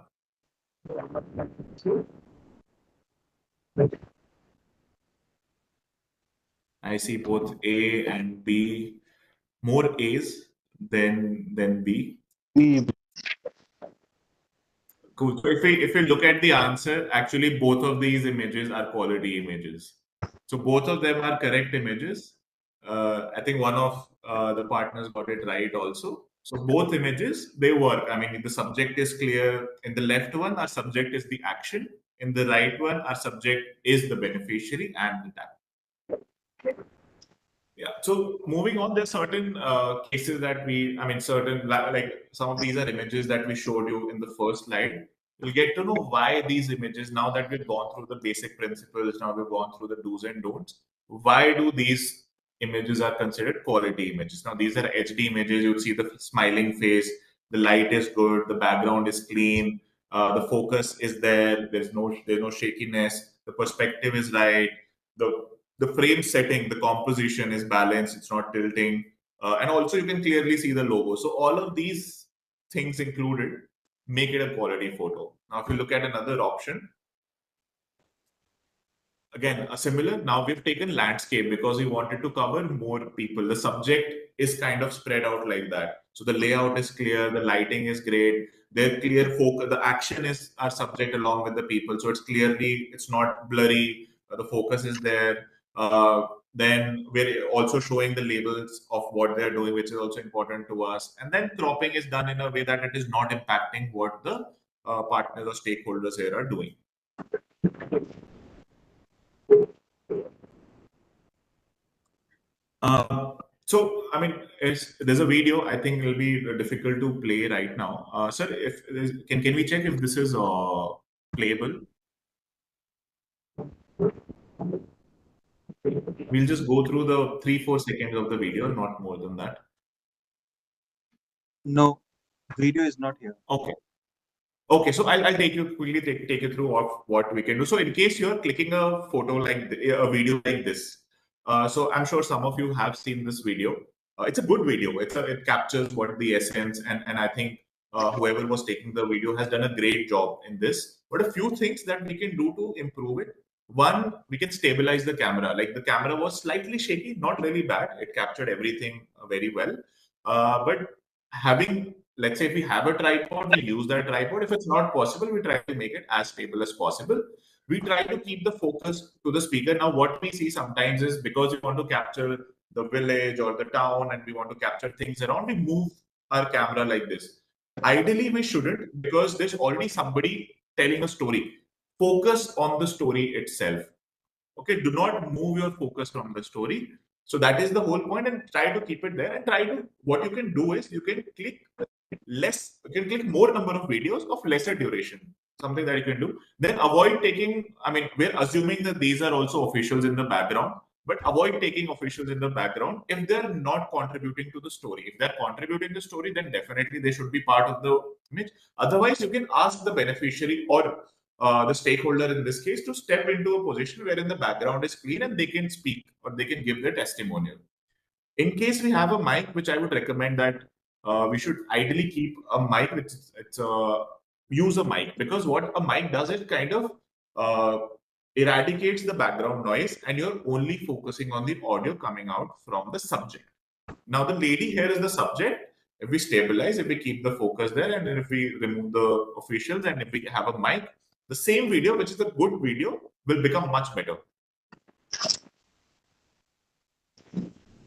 I see both A and B. More A's than B. Cool. So if we look at the answer, actually both of these images are quality images. So both of them are correct images. I think one of the partners got it right also. So both images, they work. I mean, the subject is clear. In the left one, our subject is the action. In the right one, our subject is the beneficiary and the tag. Yeah. So moving on, there's certain cases that certain like some of these are images that we showed you in the first slide. You'll get to know why these images, now that we've gone through the basic principles, now we've gone through the do's and don'ts, why do these images are considered quality images? Now, these are HD images. You'd see the smiling face, the light is good, the background is clean, the focus is there, there's no shakiness, the perspective is right, the frame setting, the composition is balanced, it's not tilting, and also you can clearly see the logo. So all of these things included make it a quality photo. Now, if you look at another option, again, a similar, now we've taken landscape because we wanted to cover more people. The subject is kind of spread out like that. So the layout is clear, the lighting is great, they're clear focus, the action is our subject along with the people. So it's not blurry, the focus is there. Then we're also showing the labels of what they're doing, which is also important to us. And then cropping is done in a way that it is not impacting what the partners or stakeholders here are doing. So, I mean, there's a video. I think it'll be difficult to play right now. Sir, can we check if this is playable? We'll just go through the 3-4 seconds of the video, not more than that. No, video is not here. Okay. Okay, so I'll take you quickly take you through of what we can do. So in case you're clicking a photo like a video like this, so I'm sure some of you have seen this video. It's a good video. It captures what the essence, and I think whoever was taking the video has done a great job in this. But a few things that we can do to improve it. One, we can stabilize the camera. Like the camera was slightly shaky, not really bad. It captured everything very well. But let's say if we have a tripod, we use that tripod. If it's not possible, we try to make it as stable as possible. We try to keep the focus to the speaker. Now, what we see sometimes is because we want to capture the village or the town and we want to capture things around, we move our camera like this. Ideally, we shouldn't, because there's already somebody telling a story. Focus on the story itself. Okay, do not move your focus from the story. So that is the whole point, and try to keep it there. And what you can do is you can click more number of videos of lesser duration, something that you can do. Then avoid taking, we're assuming that these are also officials in the background, but avoid taking officials in the background if they're not contributing to the story. If they're contributing to the story, then definitely they should be part of the image. Otherwise, you can ask the beneficiary or the stakeholder in this case to step into a position wherein the background is clean and they can speak or they can give their testimonial. In case we have a mic, which I would recommend that we should ideally keep a mic, use a mic, because what a mic does is kind of eradicates the background noise and you're only focusing on the audio coming out from the subject. Now, the lady here is the subject If we stabilize, if we keep the focus there, and then if we remove the officials, and if we have a mic, the same video, which is a good video, will become much better.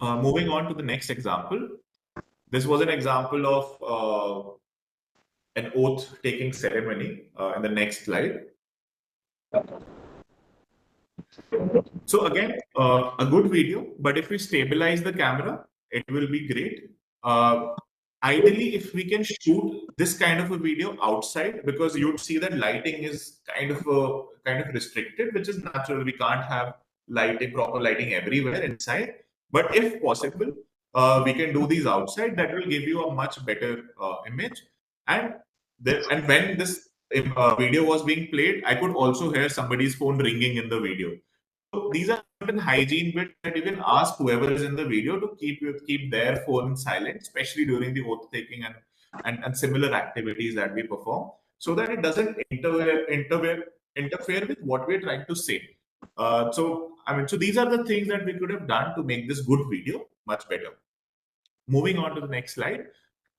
Moving on to the next example. This was an example of an oath-taking ceremony in the next slide. So again, a good video, but if we stabilize the camera, it will be great. Ideally, if we can shoot this kind of a video outside, because you'd see that lighting is kind of restricted, which is natural. We can't have proper lighting everywhere inside. But if possible, we can do these outside. That will give you a much better image. And when this video was being played, I could also hear somebody's phone ringing in the video. So these are certain hygiene bits that you can ask whoever is in the video to keep their phone silent, especially during the oath taking and similar activities that we perform, so that it doesn't interfere with what we're trying to say. So these are the things that we could have done to make this good video much better. Moving on to the next slide.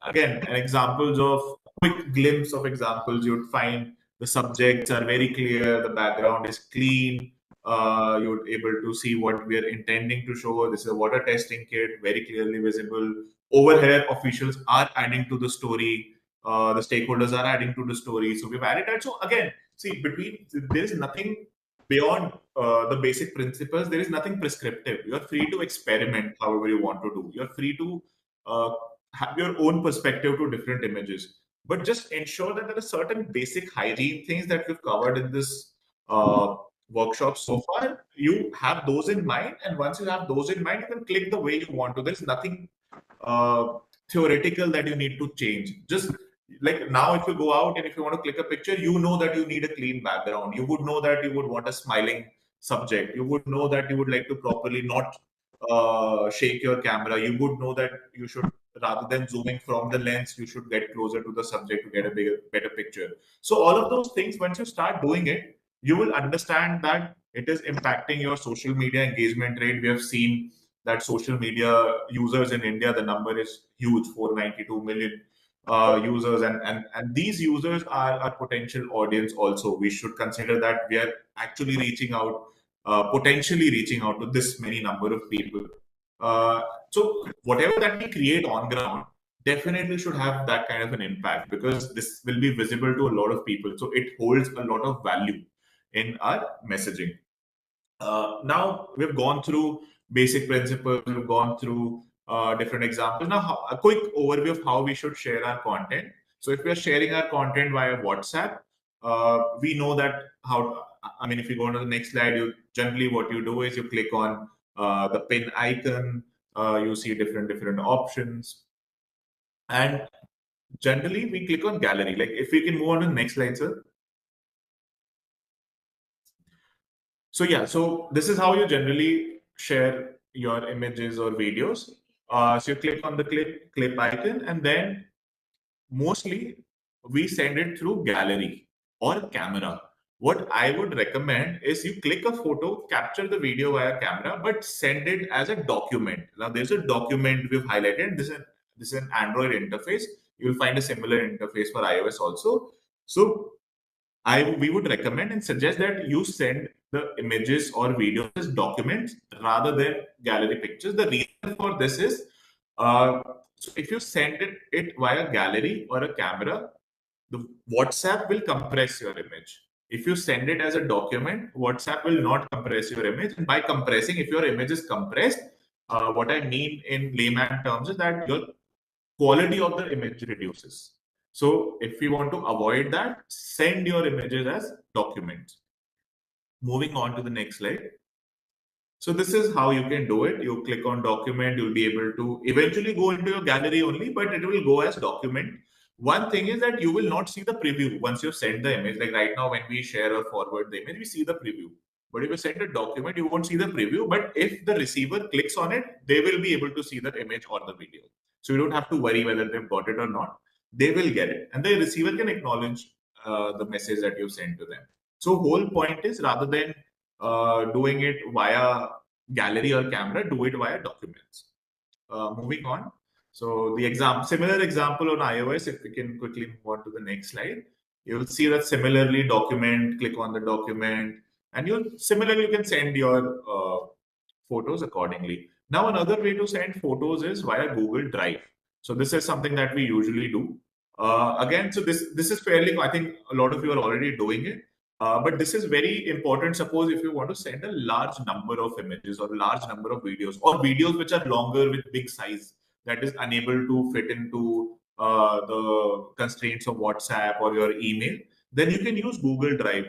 Again, examples of quick glimpse of examples. You'd find the subjects are very clear, the background is clean. You're able to see what we are intending to show. This is a water testing kit, very clearly visible. Over here, officials are adding to the story. The stakeholders are adding to the story. So we've added that. So again, see, there is nothing beyond the basic principles. There is nothing prescriptive. You're free to experiment however you want to do. You're free to have your own perspective to different images. But just ensure that there are certain basic hygiene things that we've covered in this workshop so far. You have those in mind, and once you have those in mind, you can click the way you want to. There's nothing theoretical that you need to change. Just like now, if you go out and if you want to click a picture, you know that you need a clean background. You would know that you would want a smiling subject. You would know that you would like to properly not shake your camera. You would know that you should, rather than zooming from the lens, you should get closer to the subject to get a better picture. So all of those things, once you start doing it, you will understand that it is impacting your social media engagement rate. We have seen that social media users in India, the number is huge, 492 million users, and these users are our potential audience also. We should consider that we are actually reaching out, potentially reaching out to this many number of people. So whatever that we create on ground definitely should have that kind of an impact, because this will be visible to a lot of people. So it holds a lot of value in our messaging. Now we've gone through basic principles, we've gone through different examples. Now a quick overview of how we should share our content. So if we are sharing our content via WhatsApp, we know that if you go on to the next slide, generally what you do is you click on the pin icon, you see different options, and generally we click on gallery. Like if we can move on to the next slide, sir. So yeah, so this is how you generally share your images or videos. So you click on the clip icon, and then mostly we send it through gallery or camera. What I would recommend is you click a photo, capture the video via camera, but send it as a document. Now there's a document we've highlighted. This is an Android interface. You will find a similar interface for iOS also. So we would recommend and suggest that you send the images or videos as documents rather than gallery pictures. The reason for this is, so if you send it via gallery or a camera, the WhatsApp will compress your image. If you send it as a document, WhatsApp will not compress your image. And by compressing, if your image is compressed, what I mean in layman terms is that your quality of the image reduces. So if you want to avoid that, send your images as documents. Moving on to the next slide. So this is how you can do it. You click on document, you'll be able to eventually go into your gallery only, but it will go as document. One thing is that you will not see the preview once you've sent the image. Like right now, when we share or forward the image, we see the preview. But if you send a document, you won't see the preview. But if the receiver clicks on it, they will be able to see the image or the video. So you don't have to worry whether they've got it or not. They will get it. And the receiver can acknowledge the message that you sent to them. So whole point is, rather than doing it via gallery or camera, do it via documents. Moving on. So the similar example on iOS, if we can quickly move on to the next slide, you'll see that similarly document, click on the document, and you can send your photos accordingly. Now, another way to send photos is via Google Drive. So this is something that we usually do. Again, so this is fairly, I think a lot of you are already doing it. But this is very important. Suppose if you want to send a large number of images or a large number of videos, or videos which are longer with big size that is unable to fit into the constraints of WhatsApp or your email, then you can use Google Drive.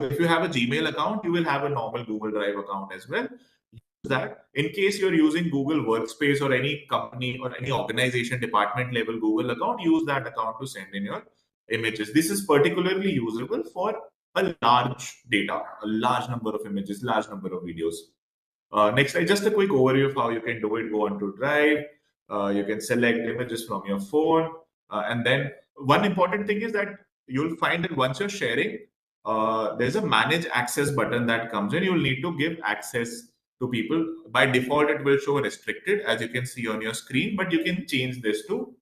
If you have a Gmail account, you will have a normal Google Drive account as well. Use that in case you're using Google Workspace or any company or any organization department level Google account, use that account to send in your images. This is particularly usable for a large data, a large number of images, large number of videos. Next slide, just a quick overview of how you can do it. Go on to Drive. You can select images from your phone. And then one important thing is that you'll find that once you're sharing, there's a manage access button that comes in. You'll need to give access to people. By default, it will show restricted, as you can see on your screen, but you can change this to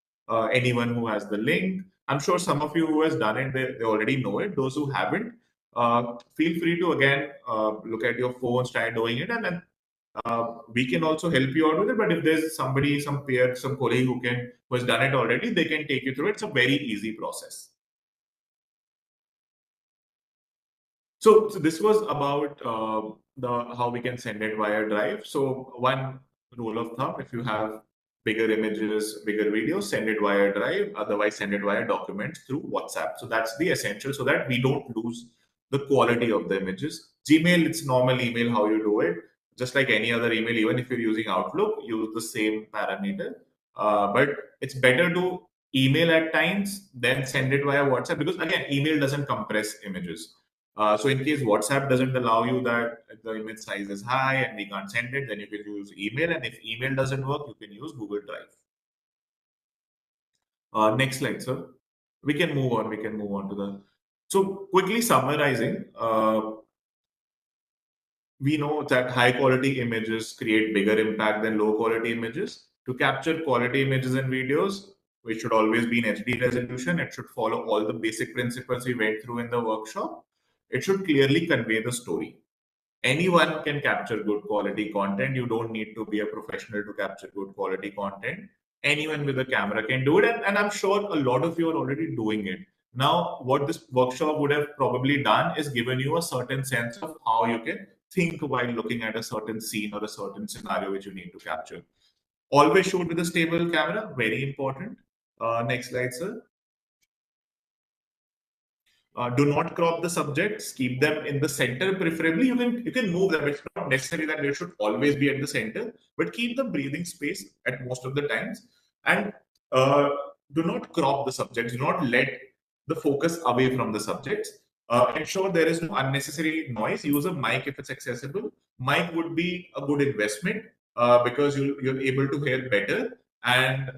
anyone who has the link. I'm sure some of you who has done it, they already know it. Those who haven't, feel free to again look at your phones, try doing it, and then we can also help you out with it. But if there's somebody, some peer, some colleague who has done it already, they can take you through it. It's a very easy process. So this was about how we can send it via Drive. So one rule of thumb: if you have bigger images, bigger videos, send it via Drive. Otherwise, send it via documents through WhatsApp. So that's the essential, so that we don't lose the quality of the images. Gmail, it's normal email how you do it. Just like any other email, even if you're using Outlook, use the same parameter. But it's better to email at times than send it via WhatsApp, because again, email doesn't compress images. So in case WhatsApp doesn't allow you that the image size is high and we can't send it, then you can use email. And if email doesn't work, you can use Google Drive. Next slide, sir. We can move on. We can move on to the. So quickly summarizing, we know that high quality images create bigger impact than low quality images. To capture quality images and videos, which should always be in HD resolution, it should follow all the basic principles we went through in the workshop. It should clearly convey the story. Anyone can capture good quality content. You don't need to be a professional to capture good quality content. Anyone with a camera can do it. And I'm sure a lot of you are already doing it. Now, what this workshop would have probably done is given you a certain sense of how you can think while looking at a certain scene or a certain scenario which you need to capture. Always shoot with a stable camera, very important. Next slide, sir. Do not crop the subjects. Keep them in the center, preferably. You can move them. It's not necessary that they should always be at the center, but keep the breathing space at most of the times. And do not crop the subjects. Do not let the focus away from the subjects. Ensure there is no unnecessary noise. Use a mic if it's accessible. Mic would be a good investment because you're able to hear better. And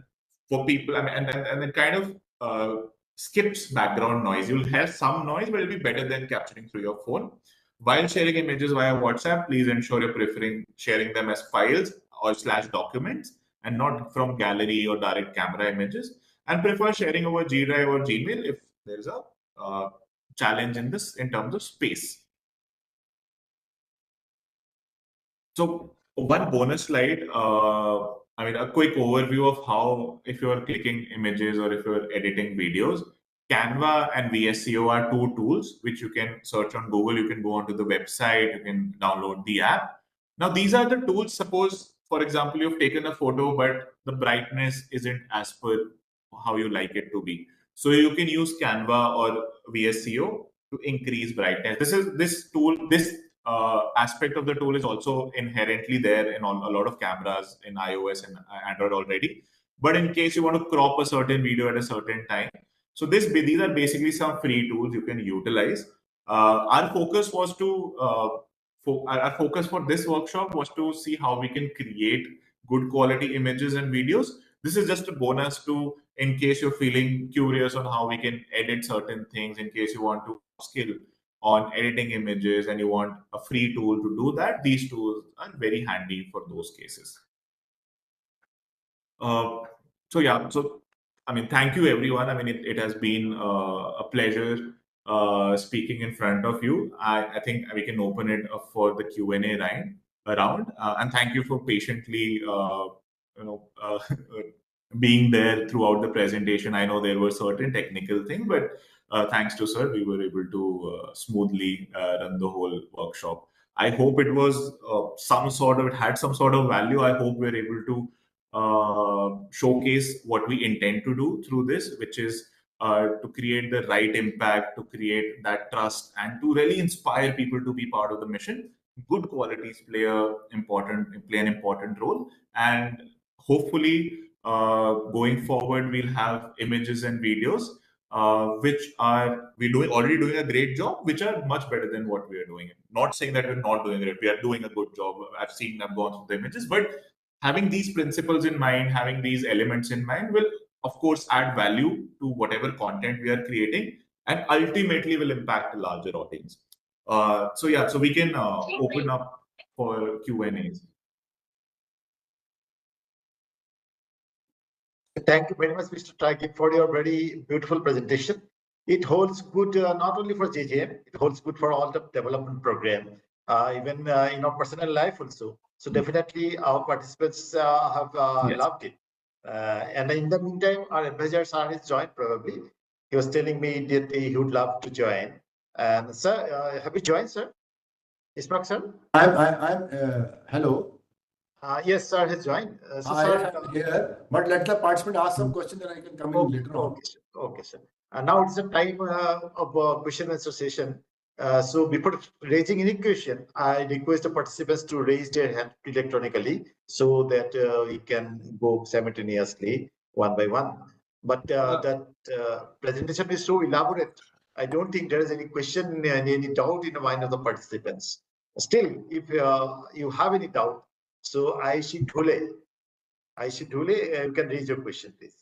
for people, I mean, and it kind of skips background noise. You'll have some noise, but it'll be better than capturing through your phone. While sharing images via WhatsApp, please ensure you're preferring sharing them as files or / documents and not from gallery or direct camera images. And prefer sharing over G Drive or Gmail if there's a challenge in this in terms of space. So one bonus slide, I mean, a quick overview of how, if you're clicking images or if you're editing videos, Canva and VSCO are two tools which you can search on Google. You can go onto the website, you can download the app. Now, these are the tools. Suppose, for example, you've taken a photo, but the brightness isn't as per how you like it to be. So you can use Canva or VSCO to increase brightness. This tool, this aspect of the tool is also inherently there in a lot of cameras in iOS and Android already. But in case you want to crop a certain video at a certain time, so these are basically some free tools you can utilize. Our focus was to our focus for this workshop was to see how we can create good quality images and videos. This is just a bonus to, in case you're feeling curious on how we can edit certain things, in case you want to skill on editing images and you want a free tool to do that, these tools are very handy for those cases. So yeah, so I mean, thank you everyone. I mean, it has been a pleasure speaking in front of you. I think we can open it up for the Q&A round. And thank you for patiently, being there throughout the presentation. I know there were certain technical things, but thanks to sir, we were able to smoothly run the whole workshop. I hope it was it had some sort of value. I hope we're able to showcase what we intend to do through this, which is to create the right impact, to create that trust, and to really inspire people to be part of the mission. Good qualities play an important role, and hopefully, going forward, we'll have images and videos which are already doing a great job, which are much better than what we are doing. Not saying that we're not doing it; we are doing a good job. I've gone through the images, but having these principles in mind, having these elements in mind, will of course add value to whatever content we are creating, and ultimately will impact a larger audience. So yeah, so we can open up for Q&As. Thank you very much, Mr. Taggi, for your very beautiful presentation. It holds good not only for JJM, it holds good for all the development program, even in our personal life also. So definitely our participants have Yes. loved it. And in the meantime, our advisor sir has joined probably. He was telling me that he would love to join. And sir, have you joined, sir? Ismak sir? Hello. Yes, sir has joined. So, I sir, am here, but let the participant ask some question, then I can come in later on. okay, sir. Okay, sir. Now it's the time of question and answer session. So before raising any question, I request the participants to raise their hand electronically so that we can go simultaneously one by one. But that presentation is so elaborate. I don't think there is any question, any doubt in the mind of the participants. Still, if you have any doubt, so IEC Dhule, you can raise your question, please.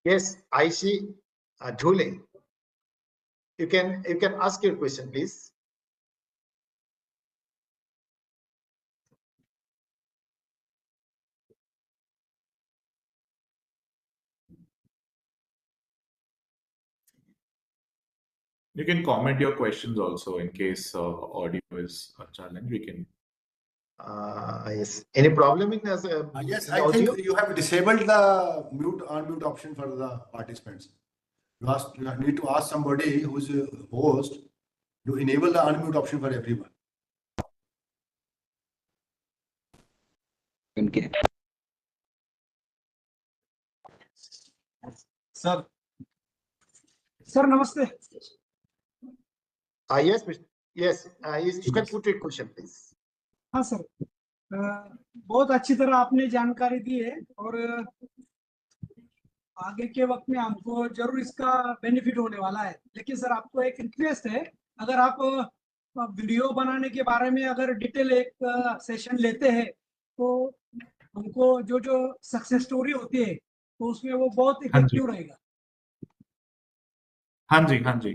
Yes, I see Dhule. You can ask your question, please. You can comment your questions also in case audio is a challenge. We can. Yes. Any problem in as Yes, in I audio? think you have disabled the mute unmute option for the participants. You need to ask somebody who's a host to enable the unmute option for everyone. Okay. Sir sir नमस्ते Yes, yes. You can put your question, please. हाँ sir बहुत अच्छी तरह आपने जानकारी दी है और आगे के वक्त में हमको जरूर इसका बेनिफिट होने वाला है लेकिन सर आपको एक रिक्वेस्ट है अगर आप वीडियो बनाने के बारे में अगर डिटेल एक सेशन लेते हैं तो हमको जो जो सक्सेस स्टोरी होती है तो उसमें वो बहुत इफेक्टिव रहेगा हाँ जी, हाँ जी।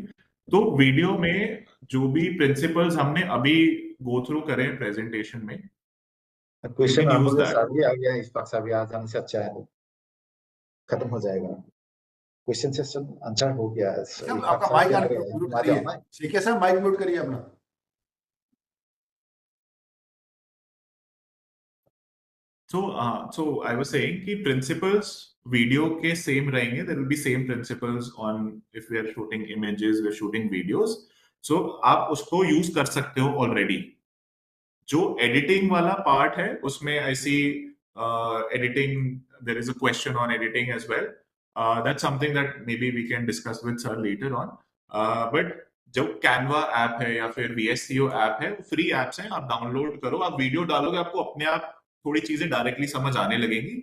तो वीडियो में जो भी प्रिंसिपल्स हमने अभी गो थ्रू करे प्रेजेंटेशन में, क्वेश्चन use मुझे that. सारी आ गया इस पास अभी आ जाने से अच्छा है खत्म हो जाएगा क्वेश्चन सेशन आंसर हो गया है आपका माइक म्यूट करिए सीके सर माइक म्यूट करिए अपना So I was saying कि principles वीडियो के सेम रहेंगे. There will be same principles on if we are shooting images, we are shooting videos. So आप उसको use कर सकते हो already. जो editing वाला part है उसमें I see editing. There is a question on editing as well. That's something that maybe we can discuss with sir later on. But जो Canva ऐप है या फिर VSCO ऐप है, फ्री ऐप्स हैं, आप डाउनलोड करो, आप वीडियो डालोगे, आपको अपने आप थोड़ी चीजें डायरेक्टली समझ आने लगेंगी.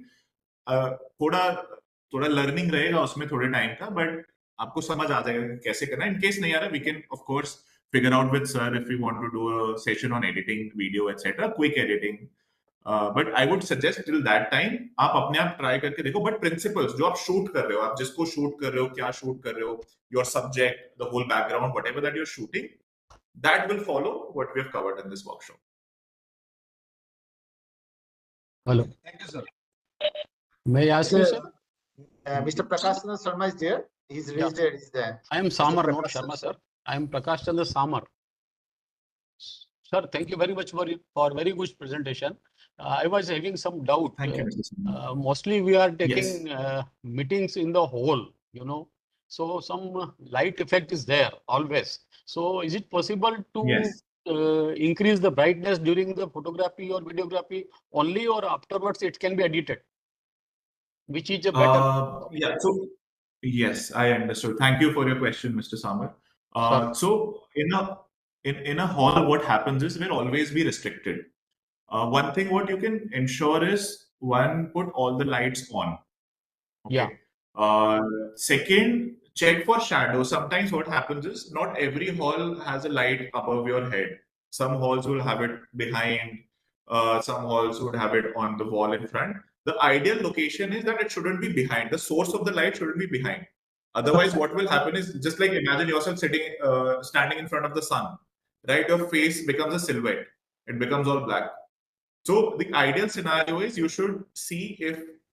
थोड़ा लर्निंग रहेगा उसमें थोड़े टाइम का, बट आपको समझ आ जाएगा कि कैसे करना है. इन केस नहीं आ रहा, we can of course figure out with sir if we want to do a session on editing video, etc. Quick editing. But I would suggest till that time आप अपने आप try करके देखो. But principles जो आप shoot कर रहे हो, आप जिसको shoot कर रहे हो, क्या shoot कर रहे हो, your subject, the whole background, whatever that you're shooting, that will follow what we have covered in this workshop. Hello. Thank you, sir. May I ask you, sir? Mr. Prakash Chandra Sharma is there. He's raised his hand. I am Samar, not Prakash Sharma, sir. I am Prakash Chandra Samar. Sir, thank you very much for very good presentation. I was having some doubt. Thank you, Mr. Sinha. Mostly we are taking meetings in the hall, so some light effect is there always. So is it possible to Yes. increase the brightness during the photography or videography only, or afterwards it can be edited? Which is a better? Yeah. So yes, I understood. Thank you for your question, Mr. Samar. So in a hall, what happens is we'll always be restricted. One thing what you can ensure is one, put all the lights on. Okay. Yeah. Second, check for shadow. Sometimes what happens is not every hall has a light above your head. Some halls will have it behind. Some halls would have it on the wall in front. The ideal location is that it shouldn't be behind. The source of the light shouldn't be behind. Otherwise, what will happen is just like imagine yourself standing in front of the sun, right? Your face becomes a silhouette. It becomes all black. So the ideal scenario is you should see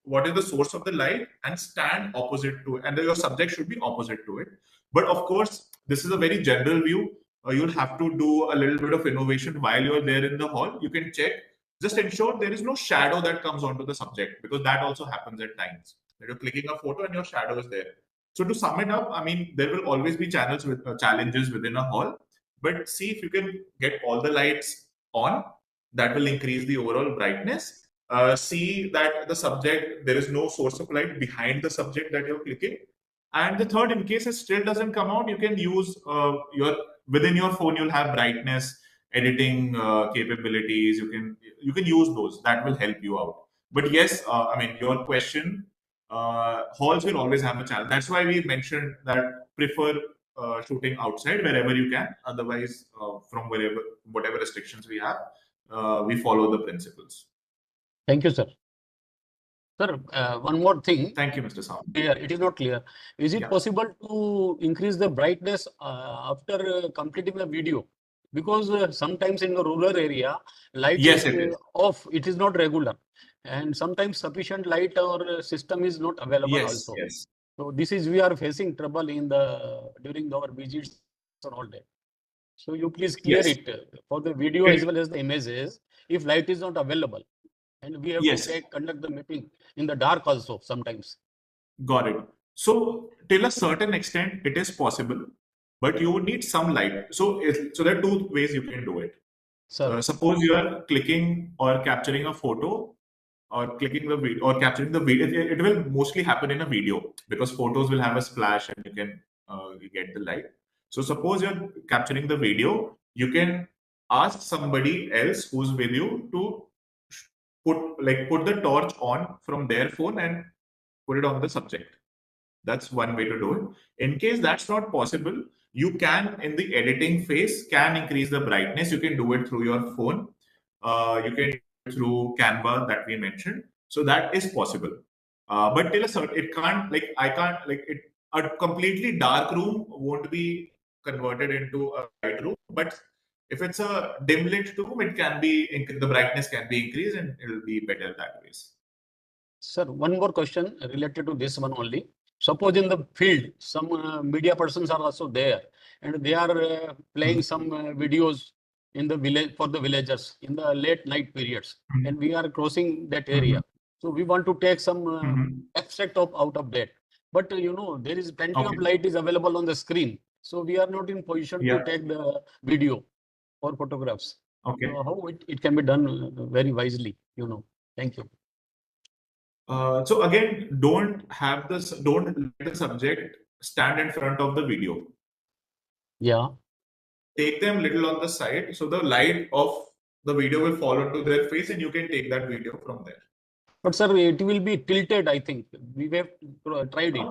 what is the source of the light and stand opposite to it, and then your subject should be opposite to it. But of course, this is a very general view. You'll have to do a little bit of innovation while you're there in the hall. You can check. Just ensure there is no shadow that comes onto the subject, because that also happens at times. That you're clicking a photo and your shadow is there. So to sum it up, I mean, there will always be challenges within a hall, but see if you can get all the lights on. That will increase the overall brightness. See that the subject, there is no source of light behind the subject that you're clicking. And the third, in case it still doesn't come out, you can use within your phone, you'll have brightness editing capabilities. You can use those. That will help you out. But yes, I mean, your question, halls will always have a challenge. That's why we mentioned that prefer shooting outside wherever you can. Otherwise, from whatever restrictions we have, we follow the principles. Thank you, sir. Sir, one more thing. Thank you, Mr. Sam. Clear. It is not clear. Is it possible to increase the brightness after completing the video? Because sometimes in the rural area, light is off. It is not regular, and sometimes sufficient light or system is not available also. Yes. So this is we are facing trouble during our visits and all that. So you please clear it for the video as well as the images if light is not available, and we have to conduct the meeting in the dark also sometimes. Got it. So till a certain extent, it is possible, but you would need some light. So there are two ways you can do it. Suppose you are clicking or capturing a photo, or clicking the video or capturing the video. It will mostly happen in a video because photos will have a splash and you can get the light. So suppose you're capturing the video, you can ask somebody else who's with you to put the torch on from their phone and put it on the subject. That's one way to do it. In case that's not possible, you can, in the editing phase, can increase the brightness. You can do it through your phone. You can do it through Canva that we mentioned. So that is possible. But till a certain, it can't, a completely dark room won't be converted into a light room. But if it's a dim lit room, the brightness can be increased and it will be better that way. Sir, one more question related to this one only. Suppose in the field, some media persons are also there, and they are playing some videos in the village for the villagers in the late night periods, and we are crossing that area. So we want to take some extract out of that. But there is plenty of light is available on the screen. So we are not in position to take the video or photographs. Okay. So how it can be done very wisely, Thank you. So again, don't let the subject stand in front of the video. Yeah. Take them little on the side, so the light of the video will fall onto their face, and you can take that video from there. But sir, it will be tilted, I think. We have tried it.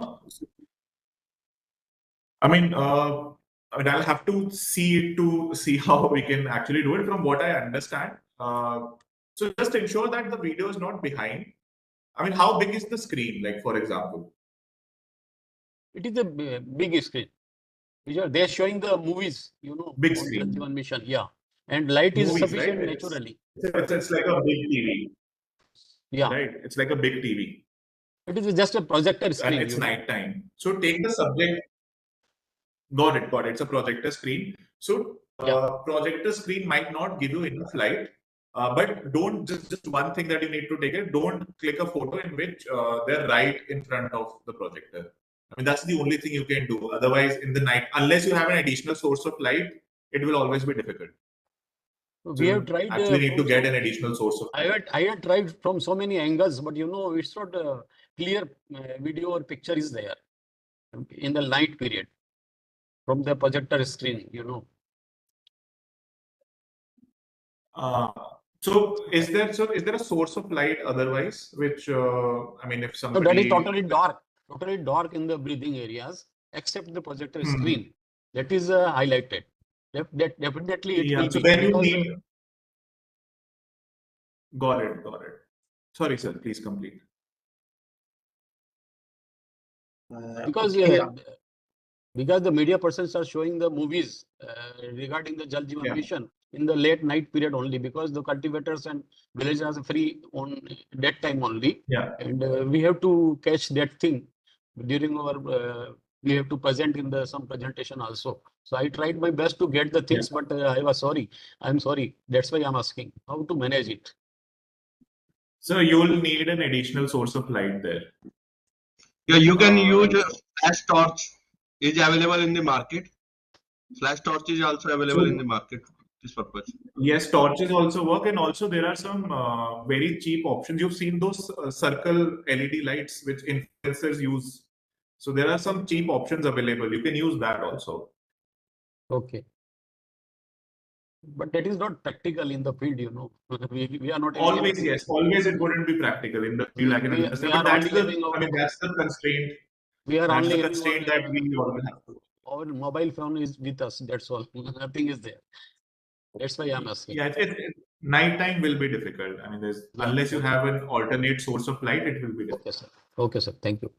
I mean, I'll have to see how we can actually do it. From what I understand, So just ensure that the video is not behind. I mean, how big is the screen? Like, for example, It is a big screen. They are showing the movies, Big on screen. Jal Jeevan Mission. Yeah. And light is Movies, sufficient right? naturally. It's like a big TV, Yeah. right? It's like a big TV. It is just a projector screen. And it's nighttime. So take the subject. Got it. It's a projector screen. So projector screen might not give you enough light, but don't just one thing that you need to take it. Don't click a photo in which they're right in front of the projector. I mean, that's the only thing you can do. Otherwise, in the night, unless you have an additional source of light, it will always be difficult. We have tried. Actually, need to get an additional source of light. I had tried from so many angles, but it's not a clear video or picture is there in the night period from the projector screen. So is there a source of light otherwise, which I mean, if somebody So that is totally dark in the breathing areas, except the projector screen. That is highlighted. That definitely it will so be. then you need. Got it. Sorry, sir. Please complete. Because the media persons are showing the movies regarding the Jal Jeevan Mission in the late night period only, because the cultivators and villagers are free on that time only. Yeah. And we have to catch that thing during our. We have to present in some presentation also. So I tried my best to get the things, but I was sorry. I'm sorry. That's why I'm asking how to manage it. So you will need an additional source of light there. Yeah, you can use flash torch. Is available in the market. Flash torch is also available in the market for this purpose. Yes, torches also work, and also there are some very cheap options. You've seen those circle LED lights which influencers use. So there are some cheap options available. You can use that also. Okay. But that is not practical in the field, We are not always. Yes, always it wouldn't be practical in the field. I can understand, but that's the constraint. We are only the constraint that we always have to. Our mobile phone is with us. That's all. Nothing is there. That's why I'm asking. Yeah, nighttime will be difficult. I mean, unless you have an alternate source of light, it will be difficult. Okay, sir. Thank you.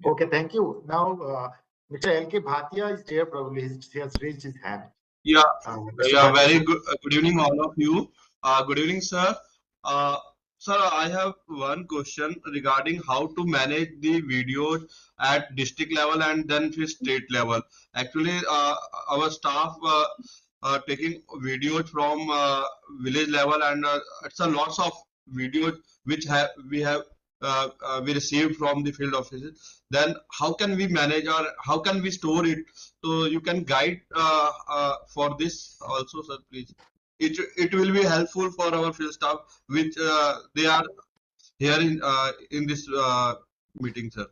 Okay, thank you. Now, Mr. L.K. Bhatia is there. Probably he has raised his hand. Yeah, Bhatia. very good. Good evening, all of you. Good evening, sir. Sir, I have one question regarding how to manage the videos at district level and then to state level. Actually, our staff taking videos from village level, and it's a lots of videos which we received from the field offices. Then how can we manage, or how can we store it? So you can guide for this also, sir, please. It will be helpful for our field staff, which they are here in this meeting, sir.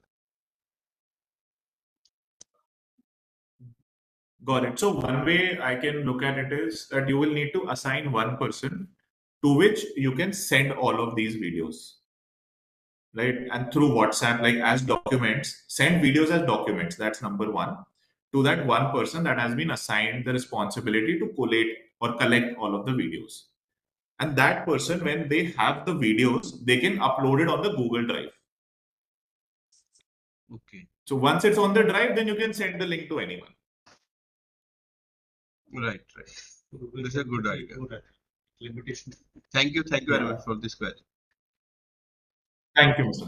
Got it. So one way I can look at it is that you will need to assign one person to which you can send all of these videos, right? And through WhatsApp, like as documents, send videos as documents. That's number one. To that one person that has been assigned the responsibility to collate or collect all of the videos. And that person, when they have the videos, they can upload it on the Google Drive. Okay. So once it's on the drive, then you can send the link to anyone. Right. This is a good idea. Limitation. Thank you very much for this question. Thank you, Mr.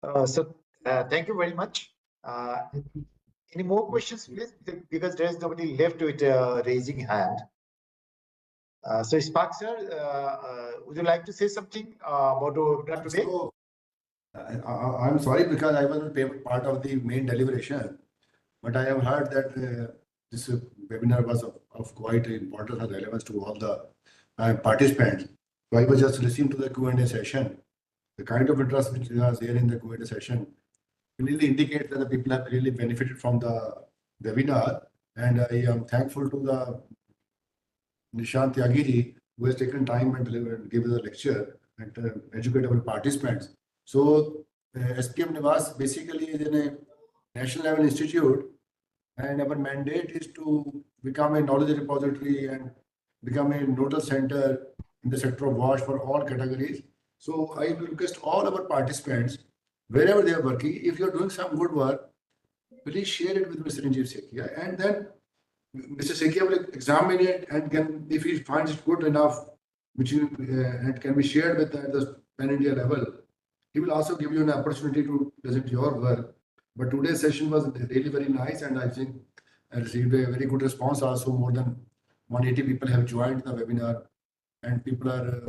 Bhatia. Thank you very much. Any more questions, please? Because there is nobody left with raising hand. So Spark sir, would you like to say something about the webinar today? So, I'm sorry because I wasn't part of the main deliberation, but I have heard that this webinar was of quite importance and relevance to all the participants. So I was just listening to the Q&A session. The kind of interest which was there in the Q&A session really indicates that the people have really benefited from the webinar, and I am thankful to the Nishant Tyagiji, who has taken time and gave us a lecture and educate our participants. So SPM Nivas basically is in a national level institute, and our mandate is to become a knowledge repository and become a nodal center in the sector of wash for all categories. So I request all our participants, wherever they are working, if you are doing some good work, please share it with Mr. Ranjeev Sekia, and then Mr. Sekia will examine it, and can, if he finds it good enough, which and can be shared with the Pan India level, he will also give you an opportunity to present your work. But today's session was really very nice, and I think I received a very good response. Also, more than 180 people have joined the webinar, and people are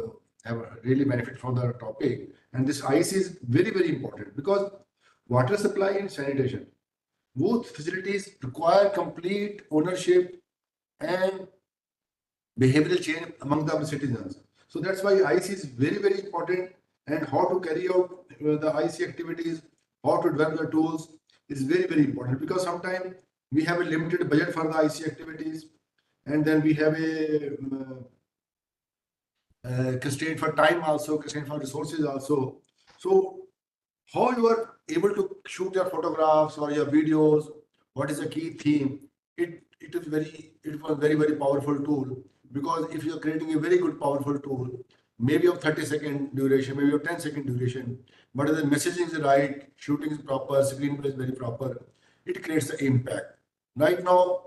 have really benefited from the topic. And this IEC is very, very important, because water supply and sanitation, both facilities require complete ownership and behavioral change among the citizens. So that's why IEC is very, very important, and how to carry out the IEC activities, how to develop the tools is very, very important, because sometimes we have a limited budget for the IEC activities, and then we have a constraint for time also, constraint for resources also. So how you are able to shoot your photographs or your videos, what is the key theme, it was very, very powerful tool. Because if you're creating a very good powerful tool, maybe of 30-second duration, maybe of 10-second duration, but if the messaging is right, shooting is proper, screenplay is very proper, it creates the impact. Right now,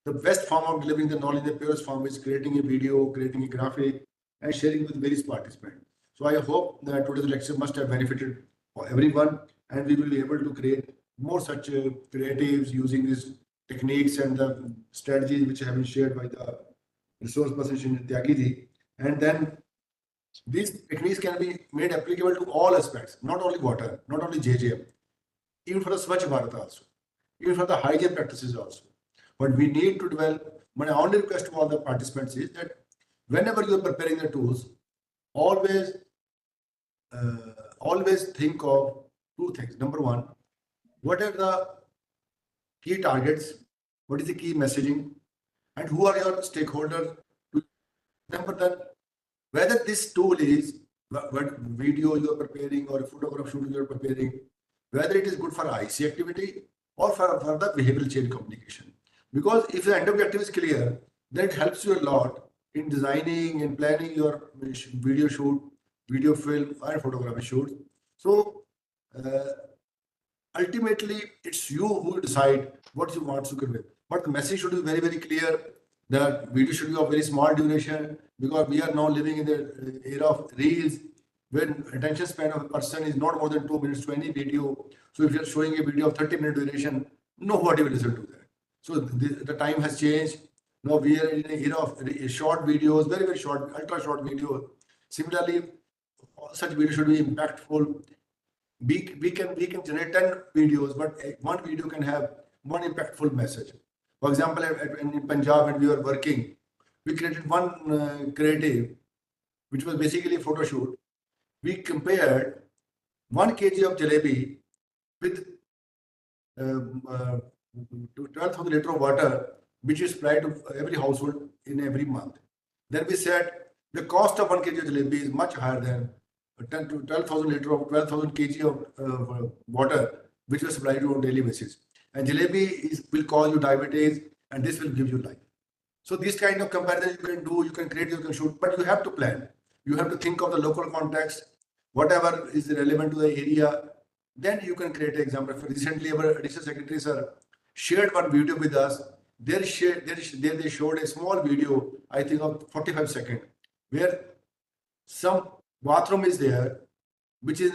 the best form of delivering the knowledge, the purest form, is creating a video, creating a graphic, and sharing with various participants. So I hope that today's lecture must have benefited for everyone, and we will be able to create more such creatives using these techniques and the strategies which have been shared by the resource person Tyagi ji. And then these techniques can be made applicable to all aspects, not only water, not only JJM, even for the Swachh Bharat also, even for the hygiene practices also. But we need to develop, my only request to all the participants is that whenever you are preparing the tools, always think of two things. Number one, what are the key targets? What is the key messaging? And who are your stakeholders? Remember that whether this tool is what video you are preparing or a photograph shooting you are preparing, whether it is good for IC activity or for the behavioral change communication. Because if the end objective is clear, then it helps you a lot in designing and planning your video shoot, video film, and photography shoot. So ultimately, it's you who decide what you want to convey. But the message should be very, very clear. The video should be of very small duration, because we are now living in the era of reels, when attention span of a person is not more than 2 minutes to any video. So if you're showing a video of 30-minute duration, nobody will listen to that. So the time has changed. Now we are in an era of short videos, very, very short, ultra short videos. Similarly, such videos should be impactful. We can generate 10 videos, but one video can have one impactful message. For example, in Punjab, when we were working, we created one creative, which was basically a photo shoot. We compared 1 kg of jalebi with 12,000 liters of water, which is supplied to every household in every month. Then we said the cost of 1 kg of jalebi is much higher than 10 to 12,000 liters of 12,000 kg of water, which was supplied on a daily basis. And jalebi will cause you diabetes, and this will give you life. So this kind of comparison you can do, you can create, you can shoot, but you have to plan. You have to think of the local context, whatever is relevant to the area. Then you can create an example. For recently, our additional secretary sir shared one video with us. There they showed a small video, I think of 45 seconds, where some bathroom is there, which is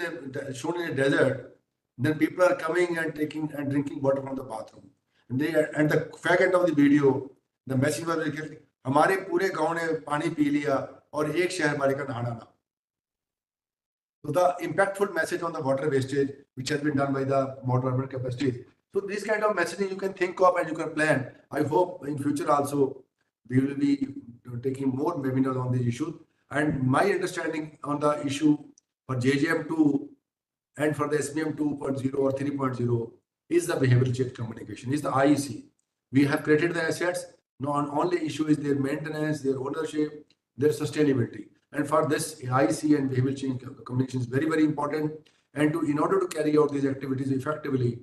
shown in a desert. Then people are coming and taking and drinking water from the bathroom. And the fact end of the video, the message was like, हमारे पूरे गांव ने पानी P लिया और एक शहर हमारे का नहाना ना. So the impactful message on the water wastage, which has been done by the water urban capacity. So this kind of messaging you can think of and you can plan. I hope in future also we will be taking more webinars on these issues. And my understanding on the issue for JJM 2 and for the SBM 2.0 or 3.0 is the behavioral change communication, is the IEC. We have created the assets. Now, only issue is their maintenance, their ownership, their sustainability. And for this, IEC and behavioral change communication is very, very important. And in order to carry out these activities effectively,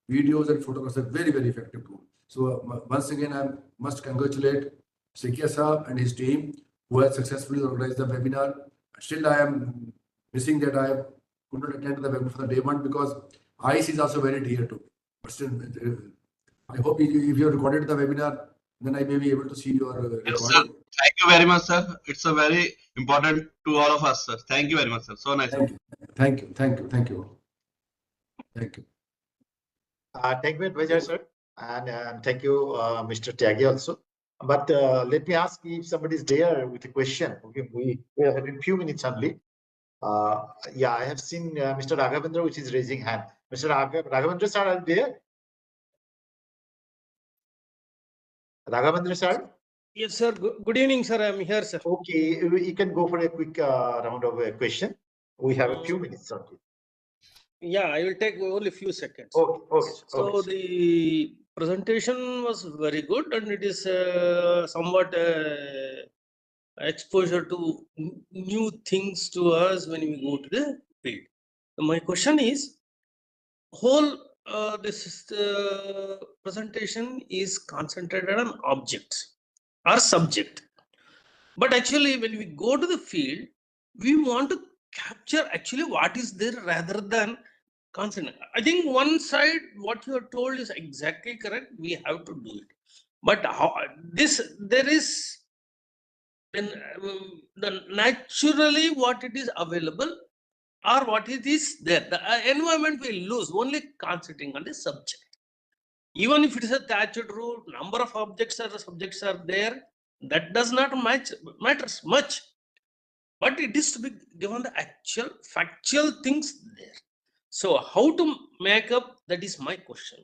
videos and photographs are very, very effective tool. So once again, I must congratulate Sekia Saab and his team who has successfully organized the webinar. Still, I am missing that I could not attend the webinar for the day one because IEC is also very dear to me. But still, I hope if you have recorded the webinar, then I may be able to see your Yes, sir. recording. Thank you very much, sir. It's a very important to all of us, sir. Thank you very much, sir. So nice. Thank you. Thank you. Thank you. Thank you. Thank you. Thank you, Advisor, sir. And thank you, Mr. Tyagi also. But let me ask if somebody is there with a question. Okay, we are having few minutes only. Yeah, I have seen Mr. Raghavendra, which is raising hand. Mr. Raghavendra, sir, are you there? Raghavendra, sir? Yes, sir. Good evening, sir. I'm here, sir. Okay, you can go for a quick round of a question. We have a few minutes only. Yeah, I will take only a few seconds. Okay, okay. So okay. the presentation was very good, and it is somewhat exposure to new things to us when we go to the field. My question is, whole this presentation is concentrated on objects or subject, but actually when we go to the field, we want to capture actually what is there rather than concentrate. I think one side what you are told is exactly correct. We have to do it, but how there is then naturally what it is available or what it is there. The environment will lose only concentrating on the subject. Even if it is a thatched roof, number of objects or subjects are there, that does not matters much. But it is to be given the actual factual things there. So how to make up, that is my question.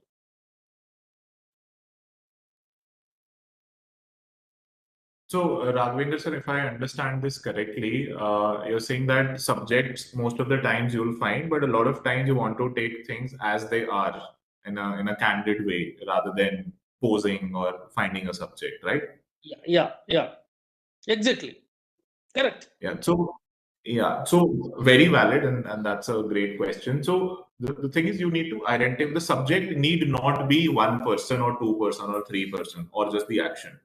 So, Raghavendra sir, if I understand this correctly, you're saying that subjects most of the times you'll find, but a lot of times you want to take things as they are in a candid way rather than posing or finding a subject, right? Yeah. Exactly. Correct. Yeah. So very valid, and that's a great question. So the thing is, you need to identify the subject need not be one person or two person or three person or just the action.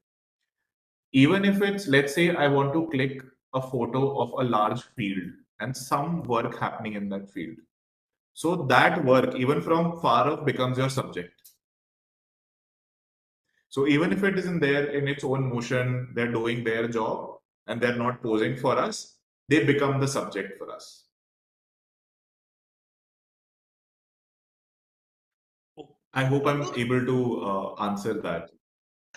Even if it's, let's say, I want to click a photo of a large field and some work happening in that field. So that work, even from far off, becomes your subject. So even if it isn't there in its own motion, they're doing their job and they're not posing for us, they become the subject for us. I hope I'm able to answer that.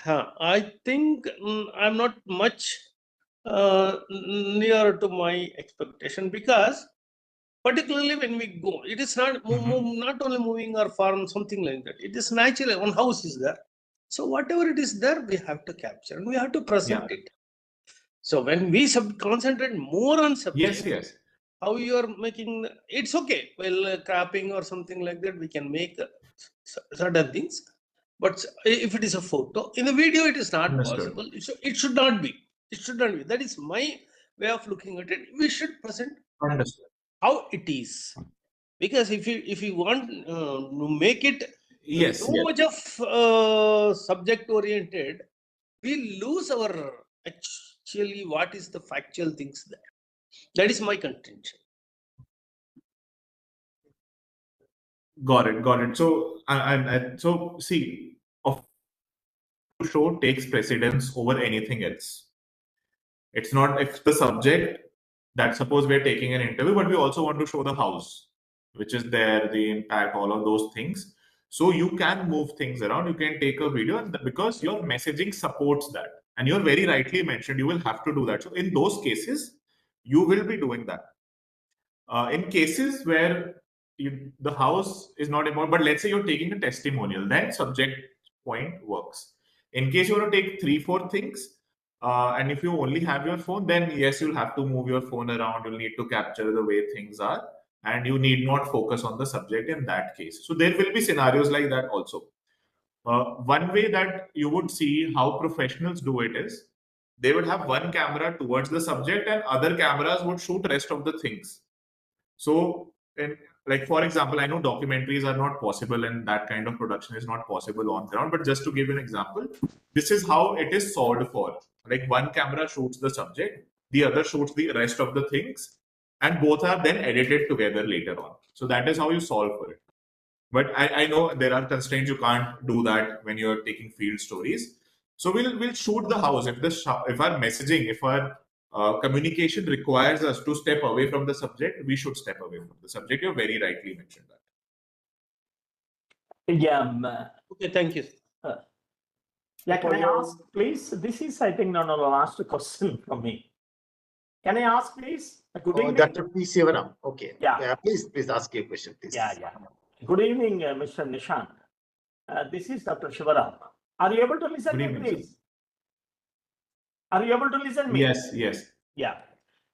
I think I'm not much near to my expectation, because particularly when we go, it is not not only moving or farm, something like that. It is naturally, one house is there. So whatever it is there, we have to capture and we have to present it. So when we concentrate more on subject, yes, how you are making, it's okay. Well, cropping or something like that, we can make certain things. But if it is a photo, in the video, it is not possible. It should not be. It should not be. That is my way of looking at it. We should present how it is, because if you want to make it too much of subject oriented, we lose our actually what is the factual things there. That is my contention. Got it. So, so see, show takes precedence over anything else. It's not if the subject that, suppose we're taking an interview, but we also want to show the house, which is there, the impact, all of those things. So you can move things around. You can take a video, and because your messaging supports that, and you're very rightly mentioned, you will have to do that. So in those cases, you will be doing that. In cases where the house is not important, but let's say you're taking a testimonial, then subject point works. In case you want to take 3-4 things, and if you only have your phone, then yes, you'll have to move your phone around. You'll need to capture the way things are, and you need not focus on the subject in that case. So there will be scenarios like that also. One way that you would see how professionals do it is, they would have one camera towards the subject and other cameras would shoot rest of the things. So, like for example, I know documentaries are not possible and that kind of production is not possible on ground. But just to give an example, this is how it is solved for. Like one camera shoots the subject, the other shoots the rest of the things, and both are then edited together later on. So that is how you solve for it. But I know there are constraints. You can't do that when you're taking field stories. So we'll shoot the house. If our messaging, if our communication requires us to step away from the subject, we should step away from the subject. You very rightly mentioned that. Yeah. Okay, thank you. Yeah, can I ask, please? This is, I think, no, last question from me. Can I ask, please? Good evening. Dr. P. Sivaram. Okay. Yeah. Please ask your question, please. Yeah. Good evening, Mr. Nishant. This is Dr. Shivaram. Are you able to listen me, please? Are you able to listen me? Yes. Yeah.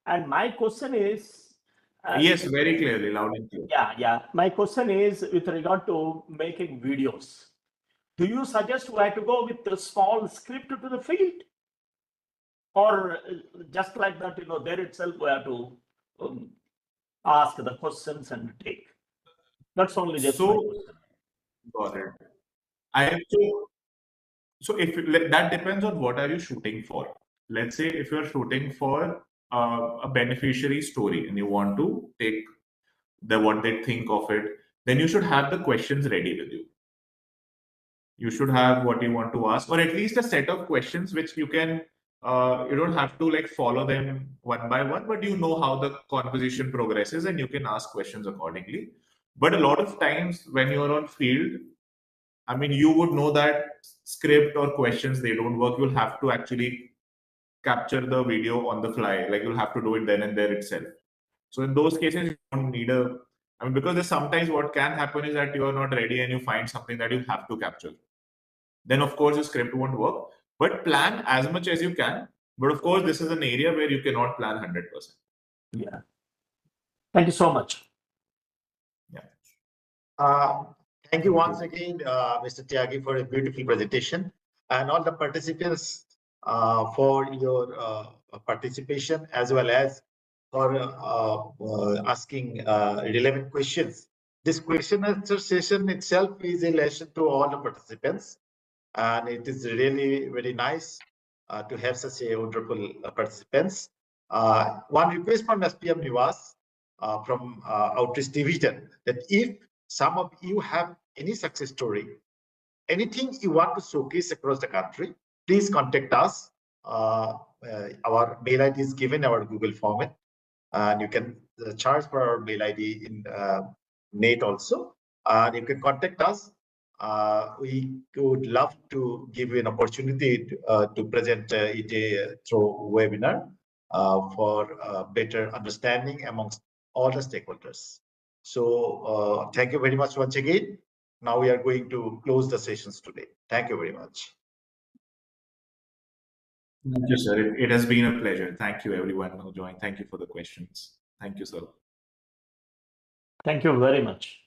And my question is... yes, very clearly, loud and clear. Yeah. My question is with regard to making videos. Do you suggest we have to go with a small script to the field? Or just like that, there itself we have to ask the questions and take? That's only just got it. So if that depends on what are you shooting for. Let's say if you're shooting for a beneficiary story and you want to take what they think of it, then you should have the questions ready with you. You should have what you want to ask, or at least a set of questions which you can. You don't have to like follow them one by one, but you know how the conversation progresses and you can ask questions accordingly. But a lot of times when you're on field, I mean, you would know that script or questions, they don't work. You'll have to actually capture the video on the fly. Like you'll have to do it then and there itself. So in those cases, you don't need because there's sometimes what can happen is that you are not ready and you find something that you have to capture. Then of course the script won't work, but plan as much as you can. But of course, this is an area where you cannot plan 100%. Yeah. Thank you so much. Yeah. Thank you once again, Mr. Tyagi, for a beautiful presentation, and all the participants for your participation, as well as for asking relevant questions. This question answer session itself is a lesson to all the participants, and it is really very nice to have such a wonderful participants. One request from SPM Nivas from Outreach Division, that if some of you have any success story, anything you want to showcase across the country, please contact us. Our mail ID is given, our Google format, and you can charge for our mail ID in net also. And you can contact us. We would love to give you an opportunity to present it through webinar for better understanding amongst all the stakeholders. So thank you very much once again. Now we are going to close the sessions today. Thank you very much. Thank you, sir. It has been a pleasure. Thank you, everyone who joined. Thank you for the questions. Thank you, sir. Thank you very much.